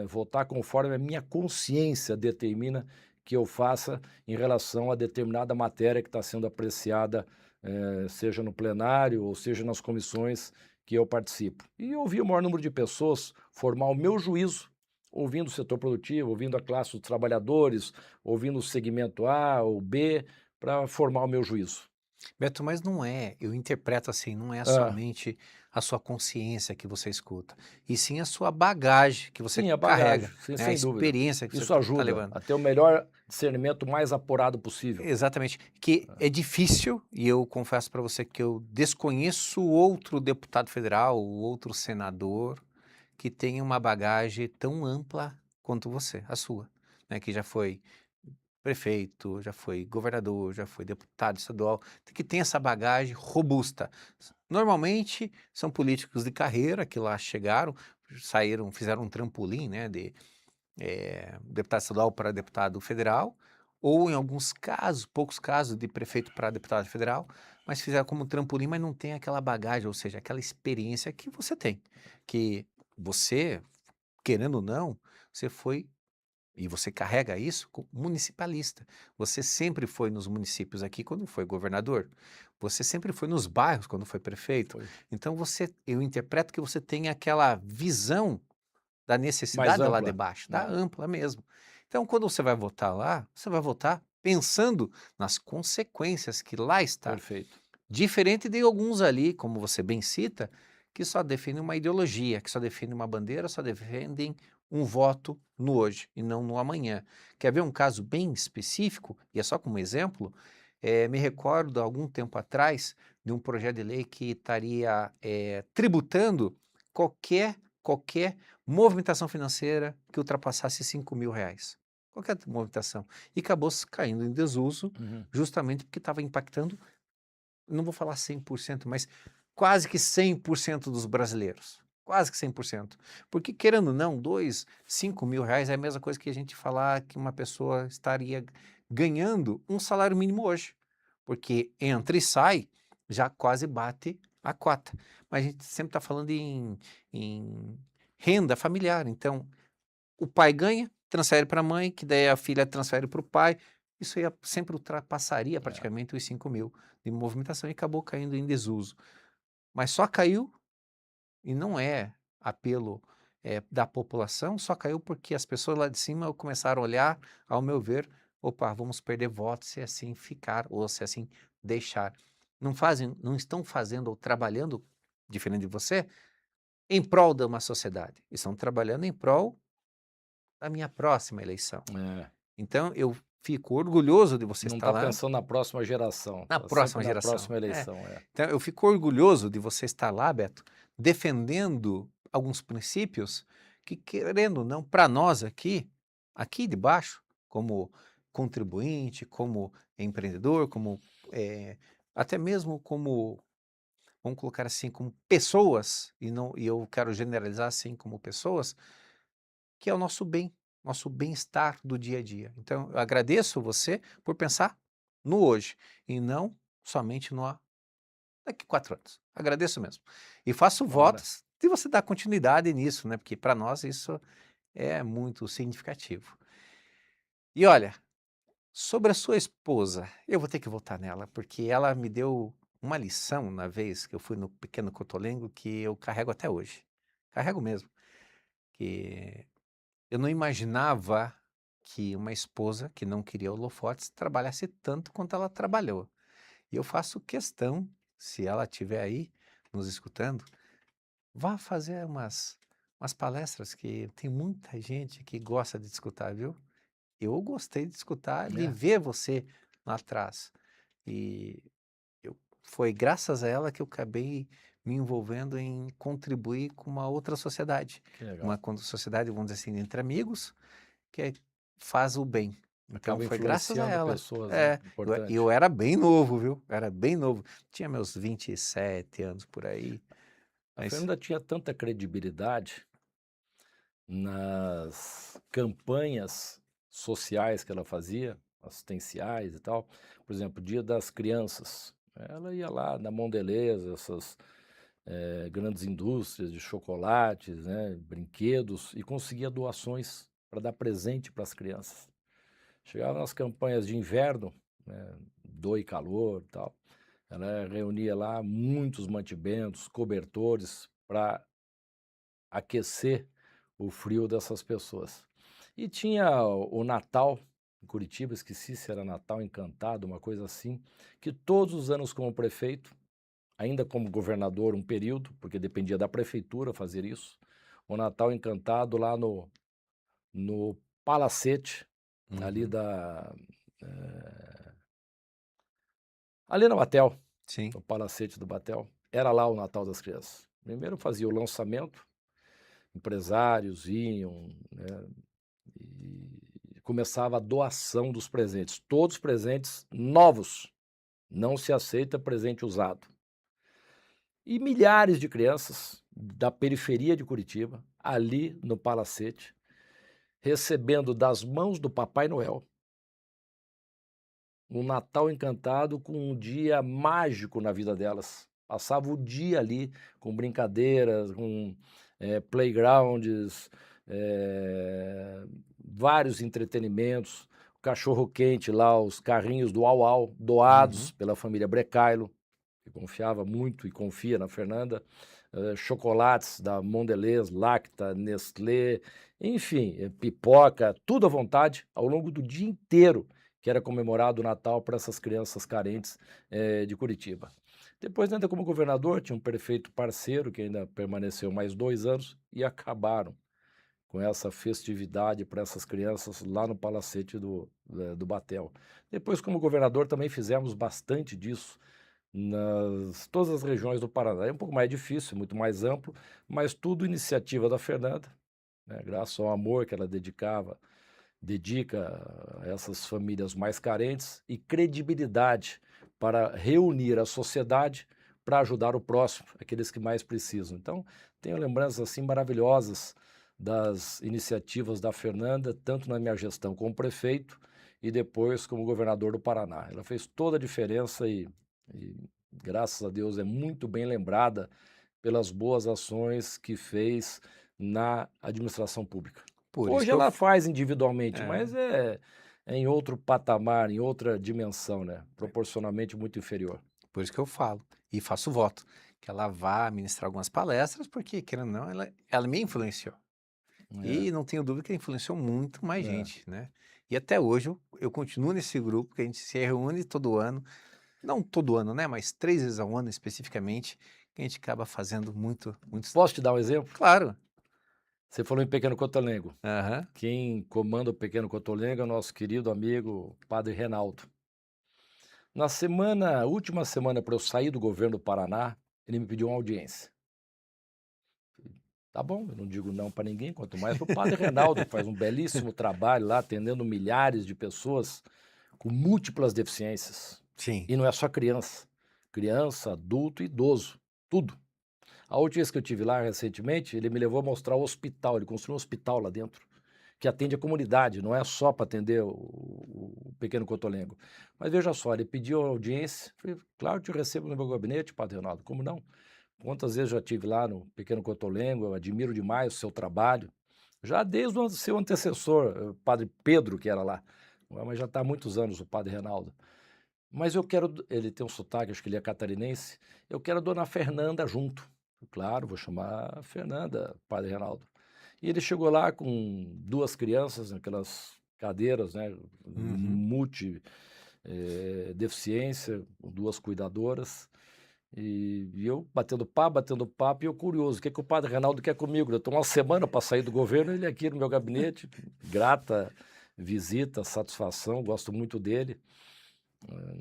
votar conforme a minha consciência determina que eu faça em relação a determinada matéria que está sendo apreciada, seja no plenário ou seja nas comissões que eu participo. E ouvir o maior número de pessoas, formar o meu juízo, ouvindo o setor produtivo, ouvindo a classe dos trabalhadores, ouvindo o segmento A ou B, para formar o meu juízo. Beto, mas não é, eu interpreto assim, não é Ah, somente a sua consciência que você escuta, e sim a sua bagagem que você sim, a carrega, bagagem, sim, né, a sem dúvida. experiência que você Isso está ajuda levando. a ter o melhor discernimento mais apurado possível. Exatamente, que é difícil, e eu confesso para você que eu desconheço outro deputado federal, outro senador, que tenha uma bagagem tão ampla quanto você, a sua, né, que já foi prefeito, já foi governador, já foi deputado estadual, que tem essa bagagem robusta. Normalmente são políticos de carreira que lá chegaram, saíram, fizeram um trampolim, né, de deputado estadual para deputado federal, ou em alguns casos, poucos casos, de prefeito para deputado federal, mas fizeram como trampolim, mas não tem aquela bagagem, ou seja, aquela experiência que você tem, que você, querendo ou não, você foi e você carrega isso como municipalista. Você sempre foi nos municípios aqui quando foi governador. Você sempre foi nos bairros quando foi prefeito. Foi Então eu interpreto que você tem aquela visão da mais necessidade lá de ampla, baixo, da né? ampla mesmo. Então, quando você vai votar lá, você vai votar pensando nas consequências que lá está. Perfeito. Diferente de alguns ali, como você bem cita, que só defendem uma ideologia, que só defendem uma bandeira, só defendem um voto no hoje e não no amanhã. Quer ver um caso bem específico? E é só como exemplo, me recordo, algum tempo atrás, de um projeto de lei que estaria tributando qualquer movimentação financeira que ultrapassasse R$ 5.000. Qualquer movimentação. E acabou caindo em desuso, Uhum. justamente porque estava impactando, não vou falar 100%, mas quase que 100% dos brasileiros. Quase que 100%. Porque, querendo ou não, R$ 5.000 é a mesma coisa que a gente falar que uma pessoa estaria ganhando um salário mínimo hoje. Porque entra e sai, já quase bate a cota. Mas a gente sempre está falando em renda familiar. Então, o pai ganha, transfere para a mãe, que daí a filha transfere para o pai. Isso aí sempre ultrapassaria É. praticamente os 5.000 de movimentação e acabou caindo em desuso. Mas só caiu, e não é apelo da população, só caiu porque as pessoas lá de cima começaram a olhar, ao meu ver, opa, vamos perder votos se assim ficar ou se assim deixar. Não estão fazendo ou trabalhando, diferente de você, em prol de uma sociedade. Estão trabalhando em prol da minha próxima eleição. É. Então eu fico orgulhoso de você Não estar está lá pensando na próxima geração, na está sempre próxima na geração. próxima eleição, é. Então eu fico orgulhoso de você estar lá, Beto, defendendo alguns princípios que, querendo ou não, para nós aqui de baixo, como contribuinte, como empreendedor, como até mesmo como, vamos colocar assim, como pessoas, e eu quero generalizar assim como pessoas, que é o nosso bem-estar do dia a dia. Então, eu agradeço você por pensar no hoje e não somente no daqui 4 anos. Agradeço mesmo. E faço Tomara. votos de você dar continuidade nisso, né? Porque para nós isso é muito significativo. E olha, sobre a sua esposa, eu vou ter que voltar nela, porque ela me deu uma lição na vez que eu fui no Pequeno Cotolengo que eu carrego até hoje. Carrego mesmo. Que eu não imaginava que uma esposa que não queria holofotes trabalhasse tanto quanto ela trabalhou. E eu faço questão, se ela estiver aí nos escutando, vá fazer umas palestras que tem muita gente que gosta de escutar, viu? Eu gostei de escutar, de É, ver você lá atrás. E foi graças a ela que eu acabei me envolvendo em contribuir com uma outra sociedade. que legal. Uma sociedade, vamos dizer assim, entre amigos, que faz o bem. Então Acaba foi graças a influenciando ela. pessoas, né, É, eu importante. era bem novo, viu? Era bem novo. Tinha meus 27 anos por aí, A mas Fernanda tinha tanta credibilidade nas campanhas sociais que ela fazia, assistenciais e tal. Por exemplo, Dia das Crianças, ela ia lá na Mondelez, essas, grandes indústrias de chocolates, né, brinquedos, e conseguia doações para dar presente para as crianças. Chegava nas campanhas de inverno, né, doe calor e tal, ela reunia lá muitos mantimentos, cobertores para aquecer o frio dessas pessoas. E tinha o Natal em Curitiba, esqueci se era Natal Encantado, uma coisa assim, que todos os anos como prefeito, ainda como governador um período, porque dependia da prefeitura fazer isso, o Natal Encantado lá no Palacete, ali uhum, da eh, ali na Batel, sim. no Palacete do Batel, era lá o Natal das Crianças. Primeiro fazia o lançamento, empresários iam, né, e começava a doação dos presentes, todos presentes novos, não se aceita presente usado. E milhares de crianças da periferia de Curitiba, ali no Palacete, recebendo das mãos do Papai Noel um Natal encantado com um dia mágico na vida delas. Passava o dia ali com brincadeiras, com playgrounds, vários entretenimentos, o cachorro-quente lá, os carrinhos do Au Au, doados Uhum. pela família Brecailo, que confiava muito e confia na Fernanda, chocolates da Mondelez, Lacta, Nestlé, enfim, pipoca, tudo à vontade, ao longo do dia inteiro, que era comemorado o Natal para essas crianças carentes de Curitiba. Depois, ainda como governador, tinha um prefeito parceiro, que ainda permaneceu mais 2 anos, e acabaram com essa festividade para essas crianças lá no Palacete do Batel. Depois, como governador, também fizemos bastante disso nas todas as regiões do Paraná. É um pouco mais difícil, muito mais amplo, mas tudo iniciativa da Fernanda, né, graças ao amor que ela dedica a essas famílias mais carentes e credibilidade para reunir a sociedade para ajudar o próximo, aqueles que mais precisam. Então, tenho lembranças assim maravilhosas das iniciativas da Fernanda, tanto na minha gestão como prefeito e depois como governador do Paraná. Ela fez toda a diferença e graças a Deus é muito bem lembrada pelas boas ações que fez na administração pública. Por isso Hoje que eu ela f faz individualmente, é, mas é em outro patamar, em outra dimensão, né, proporcionalmente muito inferior. por isso que eu falo e faço voto, que ela vá ministrar algumas palestras, porque querendo ou não, ela me influenciou. É, E não tenho dúvida que influenciou muito mais é. gente, né. E até hoje eu continuo nesse grupo que a gente se reúne todo ano, não todo ano, né, mas 3 vezes ao ano especificamente, que a gente acaba fazendo muitos Posso te dar um exemplo? claro. Você falou em Pequeno Cotolengo. Aham. Quem comanda o Pequeno Cotolengo é o nosso querido amigo Padre Renaldo. Última semana para eu sair do governo do Paraná, ele me pediu uma audiência. Tá bom, eu não digo não para ninguém, quanto mais para o Padre Renaldo, que faz um belíssimo trabalho lá, atendendo milhares de pessoas com múltiplas deficiências. Sim. E não é só criança. Criança, adulto e idoso, tudo. A última vez que eu tive lá recentemente, ele me levou a mostrar o hospital, ele construiu um hospital lá dentro, que atende a comunidade, não é só para atender o Pequeno Cotolengo. Mas veja só, ele pediu audiência, falei, claro, te recebo no meu gabinete, Padre Renaldo, como não? Quantas vezes já estive lá no Pequeno Cotolengo, eu admiro demais o seu trabalho, já desde o seu antecessor, o Padre Pedro, que era lá, mas já está há muitos anos o Padre Renaldo. Mas eu quero, ele tem um sotaque, acho que ele é catarinense, eu quero a dona Fernanda junto. Claro, vou chamar a Fernanda, Padre Renaldo. E ele chegou lá com 2 crianças naquelas cadeiras, né, Uhum. deficiência, com 2 cuidadoras, e eu batendo papo, e eu curioso, o que que o Padre Renaldo quer comigo? Eu estou uma semana para sair do governo, ele aqui no meu gabinete, grata visita, satisfação, gosto muito dele,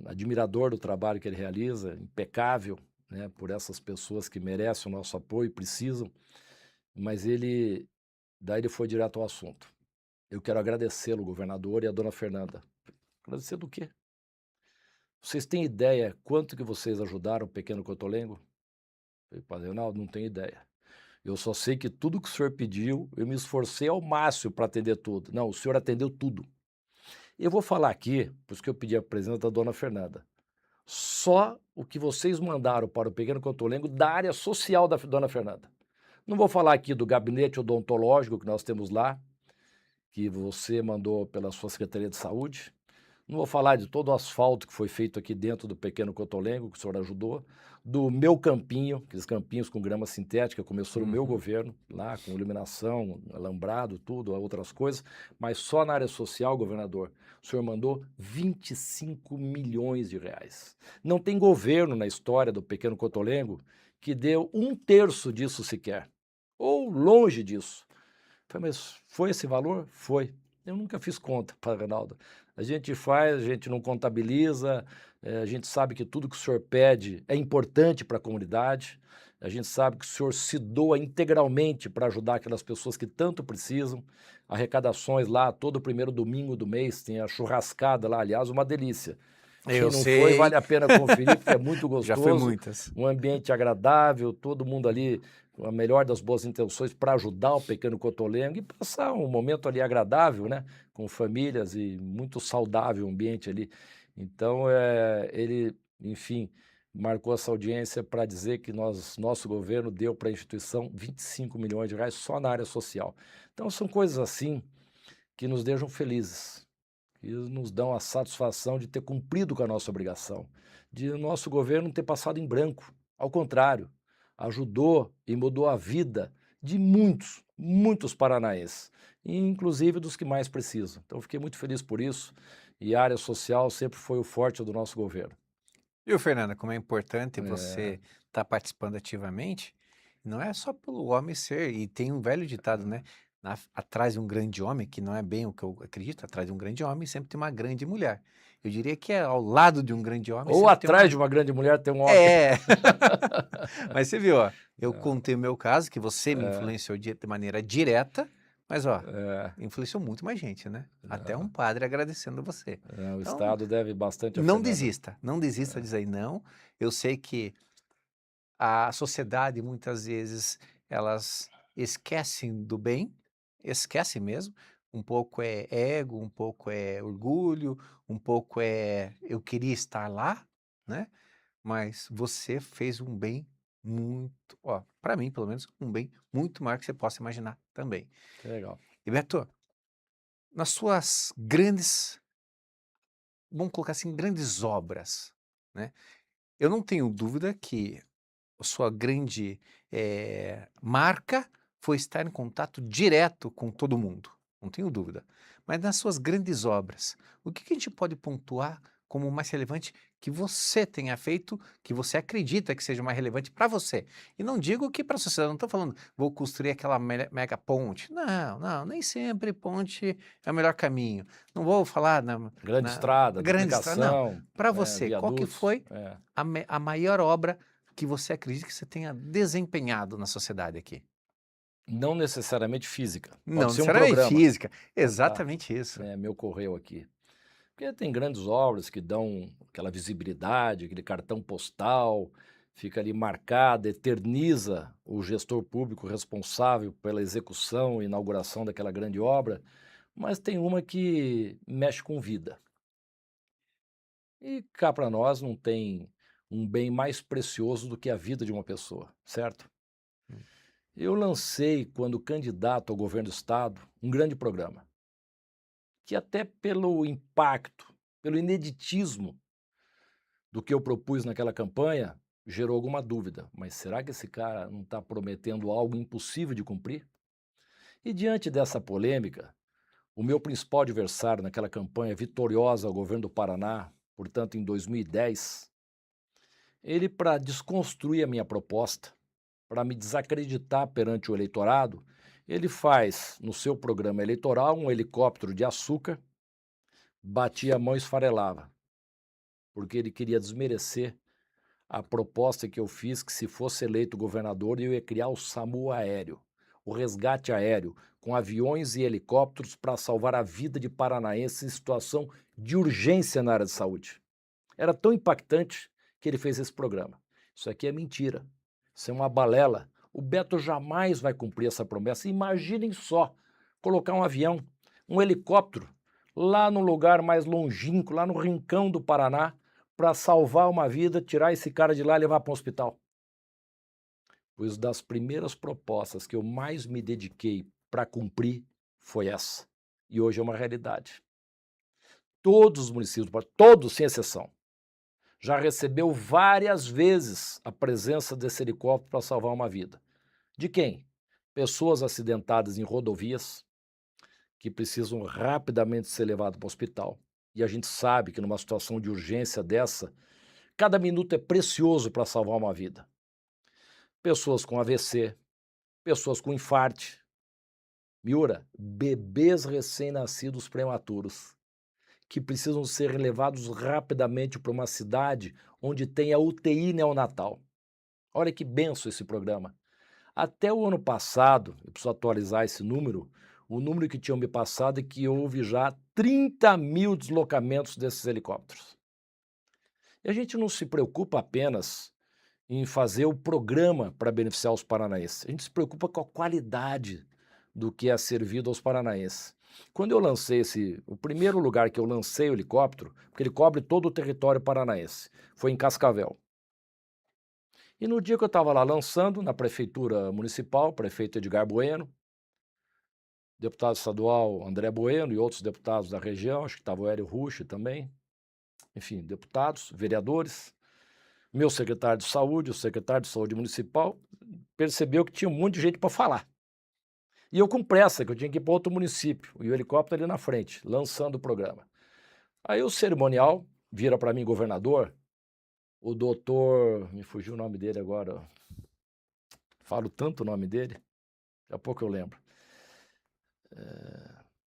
admirador do trabalho que ele realiza, impecável, né, por essas pessoas que merecem o nosso apoio e precisam, mas daí ele foi direto ao assunto. Eu quero agradecê-lo, governador, e a dona Fernanda. Agradecer do quê? Vocês têm ideia quanto que vocês ajudaram o Pequeno Cotolengo? Falei, Padre Reinaldo, não tenho ideia. Eu só sei que tudo que o senhor pediu, eu me esforcei ao máximo para atender tudo. Não, o senhor atendeu tudo. Eu vou falar aqui, por isso que eu pedi a presença da dona Fernanda. Só o que vocês mandaram para o Pequeno Cotolengo da área social da dona Fernanda. Não vou falar aqui do gabinete odontológico que nós temos lá, que você mandou pela sua Secretaria de Saúde. Não vou falar de todo o asfalto que foi feito aqui dentro do Pequeno Cotolengo, que o senhor ajudou, do meu campinho, aqueles campinhos com grama sintética, começou no meu Uhum. governo, lá com iluminação, alambrado, tudo, outras coisas, mas só na área social, governador, o senhor mandou 25 milhões de reais. Não tem governo na história do Pequeno Cotolengo que deu 1/3 disso sequer, ou longe disso. Falei, mas foi esse valor? Foi. Eu nunca fiz conta, Padre Reinaldo. A gente faz, a gente não contabiliza, a gente sabe que tudo que o senhor pede é importante para a comunidade, a gente sabe que o senhor se doa integralmente para ajudar aquelas pessoas que tanto precisam. Arrecadações lá, todo primeiro domingo do mês, tem a churrascada lá, aliás, uma delícia. Quem Eu não foi, sei, vale a pena conferir, porque é muito já foi gostoso, muitas. um ambiente agradável, todo mundo ali com a melhor das boas intenções para ajudar o pequeno Cotolengo e passar um momento ali agradável, né, com famílias e muito saudável o ambiente ali. Então, ele, enfim, marcou essa audiência para dizer que nosso governo deu para a instituição 25 milhões de reais só na área social. Então, são coisas assim que nos deixam felizes, que nos dão a satisfação de ter cumprido com a nossa obrigação, de o nosso governo ter passado em branco. Ao contrário, ajudou e mudou a vida de muitos, muitos paranaenses, e inclusive dos que mais precisam. Então, fiquei muito feliz por isso, e a área social sempre foi o forte do nosso governo. Viu, Fernanda, como é importante É, você estar participando ativamente? Não é só pelo homem ser, e tem um velho ditado, né? Atrás de um grande homem, que não é bem o que eu acredito, atrás de um grande homem sempre tem uma grande mulher. Eu diria que é ao lado de um grande homem ou sempre tem atrás uma. de uma grande mulher tem um homem. É! Mas você viu, ó, eu contei o meu caso, que você me É, influenciou de maneira direta, mas ó, é, influenciou muito mais gente, né? Até um padre agradecendo você. o Então, Estado deve bastante a não Fernanda. desista, não desista de dizer não. Eu sei que a sociedade muitas vezes elas esquecem do bem, esquecem mesmo. Um pouco é ego, um pouco é orgulho, um pouco é eu queria estar lá, né? Mas você fez um bem muito, ó, para mim pelo menos, um bem muito maior que você possa imaginar também. Que legal. E Beto, nas suas grandes, vamos colocar assim, grandes obras, né? Eu não tenho dúvida que a sua grande marca foi estar em contato direto com todo mundo, não tenho dúvida. Mas nas suas grandes obras, o que que a gente pode pontuar como o mais relevante que você tenha feito, que você acredita que seja mais relevante para você? E não digo que para a sociedade, não estou falando, vou construir aquela mega ponte. Não, não, nem sempre ponte é o melhor caminho. Não vou falar Grande na estrada, grande estrada, não. duplicação, Para você, qual que viadutos. foi a maior obra que você acredita que você tenha desempenhado na sociedade aqui? Não necessariamente física, Não pode ser um necessariamente programa, física, tá? exatamente isso. Me ocorreu aqui. Porque tem grandes obras que dão aquela visibilidade, aquele cartão postal, fica ali marcada, eterniza o gestor público responsável pela execução e inauguração daquela grande obra, mas tem uma que mexe com vida. E cá para nós não tem um bem mais precioso do que a vida de uma pessoa, certo? Hum. Eu lancei, quando candidato ao governo do estado, um grande programa, que até pelo impacto, pelo ineditismo do que eu propus naquela campanha, gerou alguma dúvida. Mas será que esse cara não está prometendo algo impossível de cumprir? E diante dessa polêmica, o meu principal adversário naquela campanha vitoriosa ao governo do Paraná, portanto em 2010, ele, para desconstruir a minha proposta, para me desacreditar perante o eleitorado, ele faz no seu programa eleitoral um helicóptero de açúcar, batia a mão e esfarelava, porque ele queria desmerecer a proposta que eu fiz que se fosse eleito governador eu ia criar o SAMU aéreo, o resgate aéreo, com aviões e helicópteros para salvar a vida de paranaenses em situação de urgência na área de saúde. Era tão impactante que ele fez esse programa. Isso aqui é mentira. Isso é uma balela. O Beto jamais vai cumprir essa promessa. Imaginem só colocar um avião, um helicóptero, lá no lugar mais longínquo, lá no rincão do Paraná, para salvar uma vida, tirar esse cara de lá e levar para um hospital. Pois das primeiras propostas que eu mais me dediquei para cumprir foi essa. E hoje é uma realidade. Todos os municípios, todos sem exceção, já recebeu várias vezes a presença desse helicóptero para salvar uma vida. De quem? Pessoas acidentadas em rodovias que precisam rapidamente ser levadas para o hospital. E a gente sabe que numa situação de urgência dessa, cada minuto é precioso para salvar uma vida. Pessoas com AVC, pessoas com infarte. Miura, bebês recém-nascidos prematuros que precisam ser levados rapidamente para uma cidade onde tenha UTI neonatal. Olha que benção esse programa. Até o ano passado, eu preciso atualizar esse número, o número que tinham me passado é que houve já 30 mil deslocamentos desses helicópteros. E a gente não se preocupa apenas em fazer o programa para beneficiar os paranaenses. A gente se preocupa com a qualidade do que é servido aos paranaenses. Quando eu lancei o primeiro lugar que eu lancei o helicóptero, porque ele cobre todo o território paranaense, foi em Cascavel. E no dia que eu estava lá lançando, na prefeitura municipal, prefeito Edgar Bueno, deputado estadual André Bueno e outros deputados da região, acho que estava o Hélio Rucci também, enfim, deputados, vereadores, meu secretário de saúde, o secretário de saúde municipal, percebeu que tinha um monte de gente para falar. E eu com pressa, que eu tinha que ir para outro município, e o helicóptero ali na frente, lançando o programa. Aí o cerimonial vira para mim, governador, o doutor, me fugiu o nome dele agora, falo tanto o nome dele, daqui a pouco eu lembro.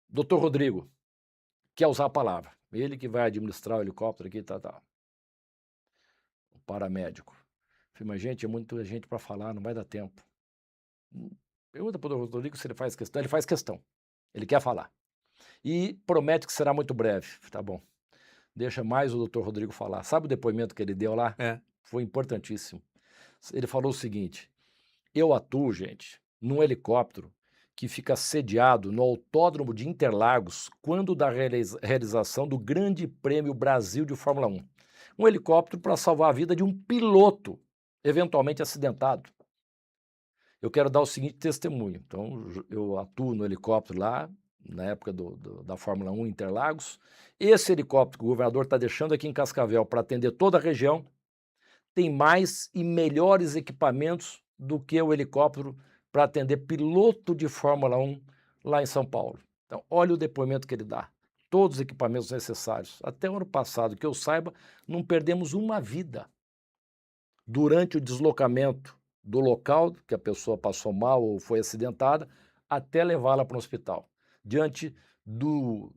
Doutor Rodrigo, quer usar a palavra, ele que vai administrar o helicóptero aqui, tá. O paramédico. Falei, mas gente, é muita gente para falar, não vai dar tempo. Pergunta para o doutor Rodrigo se ele faz questão. Ele faz questão, ele quer falar. E promete que será muito breve. Tá bom, deixa mais o doutor Rodrigo falar. Sabe o depoimento que ele deu lá? É. Foi importantíssimo. Ele falou o seguinte, eu atuo, gente, num helicóptero que fica sediado no Autódromo de Interlagos quando da realização do Grande Prêmio Brasil de Fórmula 1. Um helicóptero para salvar a vida de um piloto eventualmente acidentado. Eu quero dar o seguinte testemunho. Então, eu atuo no helicóptero lá, na época da Fórmula 1 Interlagos. Esse helicóptero que o governador está deixando aqui em Cascavel para atender toda a região tem mais e melhores equipamentos do que o helicóptero para atender piloto de Fórmula 1 lá em São Paulo. Então, olha o depoimento que ele dá. Todos os equipamentos necessários. Até o ano passado, que eu saiba, não perdemos uma vida durante o deslocamento do local que a pessoa passou mal ou foi acidentada até levá-la para o hospital. Diante do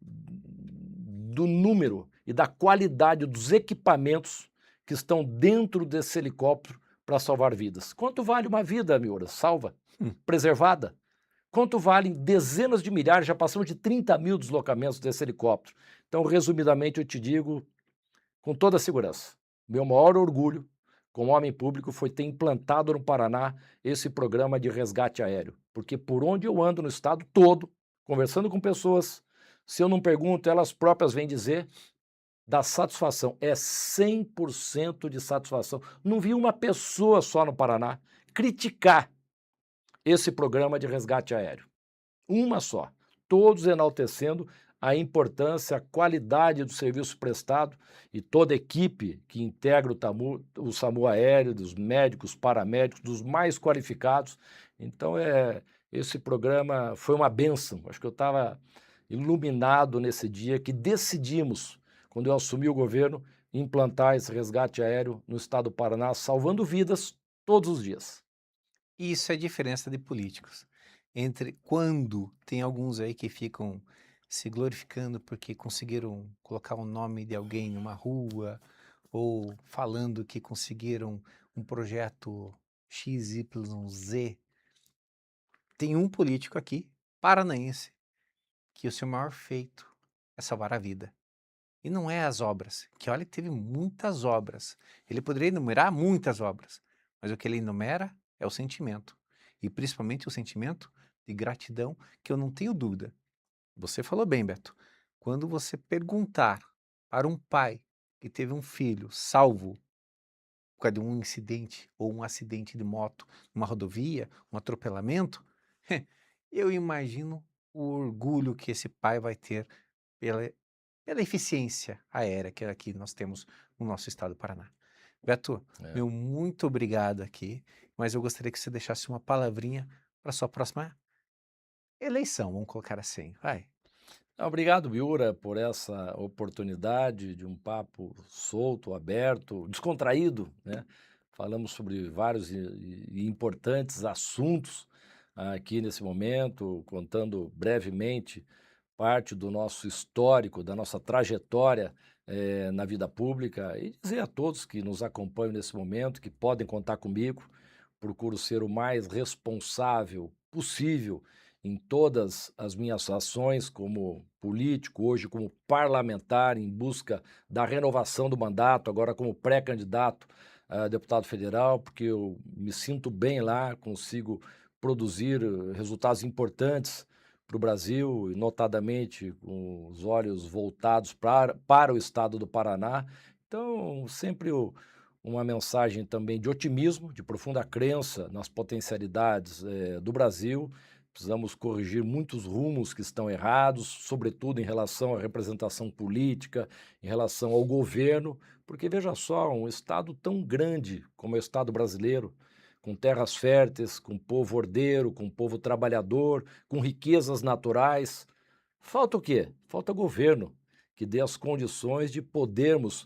número e da qualidade dos equipamentos que estão dentro desse helicóptero para salvar vidas. Quanto vale uma vida, Miura, salva, preservada? Quanto valem dezenas de milhares, já passamos de 30 mil deslocamentos desse helicóptero. Então, resumidamente, eu te digo com toda a segurança, meu maior orgulho como homem público foi ter implantado no Paraná esse programa de resgate aéreo. Porque por onde eu ando no estado todo, conversando com pessoas, se eu não pergunto, elas próprias vêm dizer, da satisfação. É 100% de satisfação. Não vi uma pessoa só no Paraná criticar esse programa de resgate aéreo. Uma só. Todos enaltecendo a importância, a qualidade do serviço prestado e toda a equipe que integra o SAMU aéreo, dos médicos, paramédicos, dos mais qualificados. Então, esse programa foi uma bênção. Acho que eu estava iluminado nesse dia que decidimos, quando eu assumi o governo, implantar esse resgate aéreo no estado do Paraná, salvando vidas todos os dias. Isso é a diferença de políticos. Entre quando tem alguns aí que ficam se glorificando porque conseguiram colocar o nome de alguém numa rua, ou falando que conseguiram um projeto XYZ. Tem um político aqui, paranaense, que o seu maior feito é salvar a vida. E não é as obras, que olha que teve muitas obras. Ele poderia enumerar muitas obras, mas o que ele enumera é o sentimento. E principalmente o sentimento de gratidão, que eu não tenho dúvida. Você falou bem, Beto. Quando você perguntar para um pai que teve um filho salvo por causa de um incidente ou um acidente de moto numa rodovia, um atropelamento, eu imagino o orgulho que esse pai vai ter pela eficiência aérea que aqui nós temos no nosso estado do Paraná. Beto, meu muito obrigado aqui, mas eu gostaria que você deixasse uma palavrinha para sua próxima eleição, vamos colocar assim, vai. Obrigado, Miura, por essa oportunidade de um papo solto, aberto, descontraído, né? Falamos sobre vários e importantes assuntos aqui nesse momento, contando brevemente parte do nosso histórico, da nossa trajetória na vida pública e dizer a todos que nos acompanham nesse momento que podem contar comigo. Procuro ser o mais responsável possível em todas as minhas ações como político, hoje como parlamentar, em busca da renovação do mandato, agora como pré-candidato a deputado federal, porque eu me sinto bem lá, consigo produzir resultados importantes para o Brasil, e notadamente com os olhos voltados para o estado do Paraná. Então, sempre uma mensagem também de otimismo, de profunda crença nas potencialidades do Brasil. Precisamos corrigir muitos rumos que estão errados, sobretudo em relação à representação política, em relação ao governo, porque veja só, um estado tão grande como é o estado brasileiro, com terras férteis, com povo ordeiro, com povo trabalhador, com riquezas naturais, falta o quê? Falta governo que dê as condições de podermos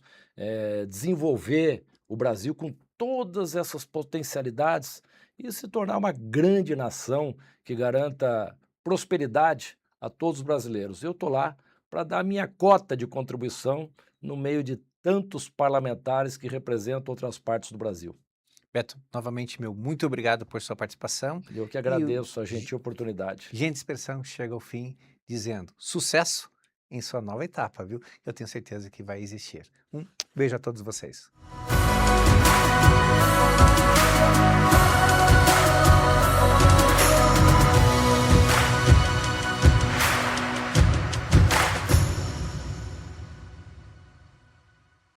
desenvolver o Brasil com todas essas potencialidades e se tornar uma grande nação que garanta prosperidade a todos os brasileiros. Eu estou lá para dar a minha cota de contribuição no meio de tantos parlamentares que representam outras partes do Brasil. Beto, novamente, meu muito obrigado por sua participação. Eu que E o agradeço a gentil oportunidade. Gente Expressão chega ao fim dizendo sucesso em sua nova etapa, viu? Eu tenho certeza que vai existir. Um beijo a todos vocês.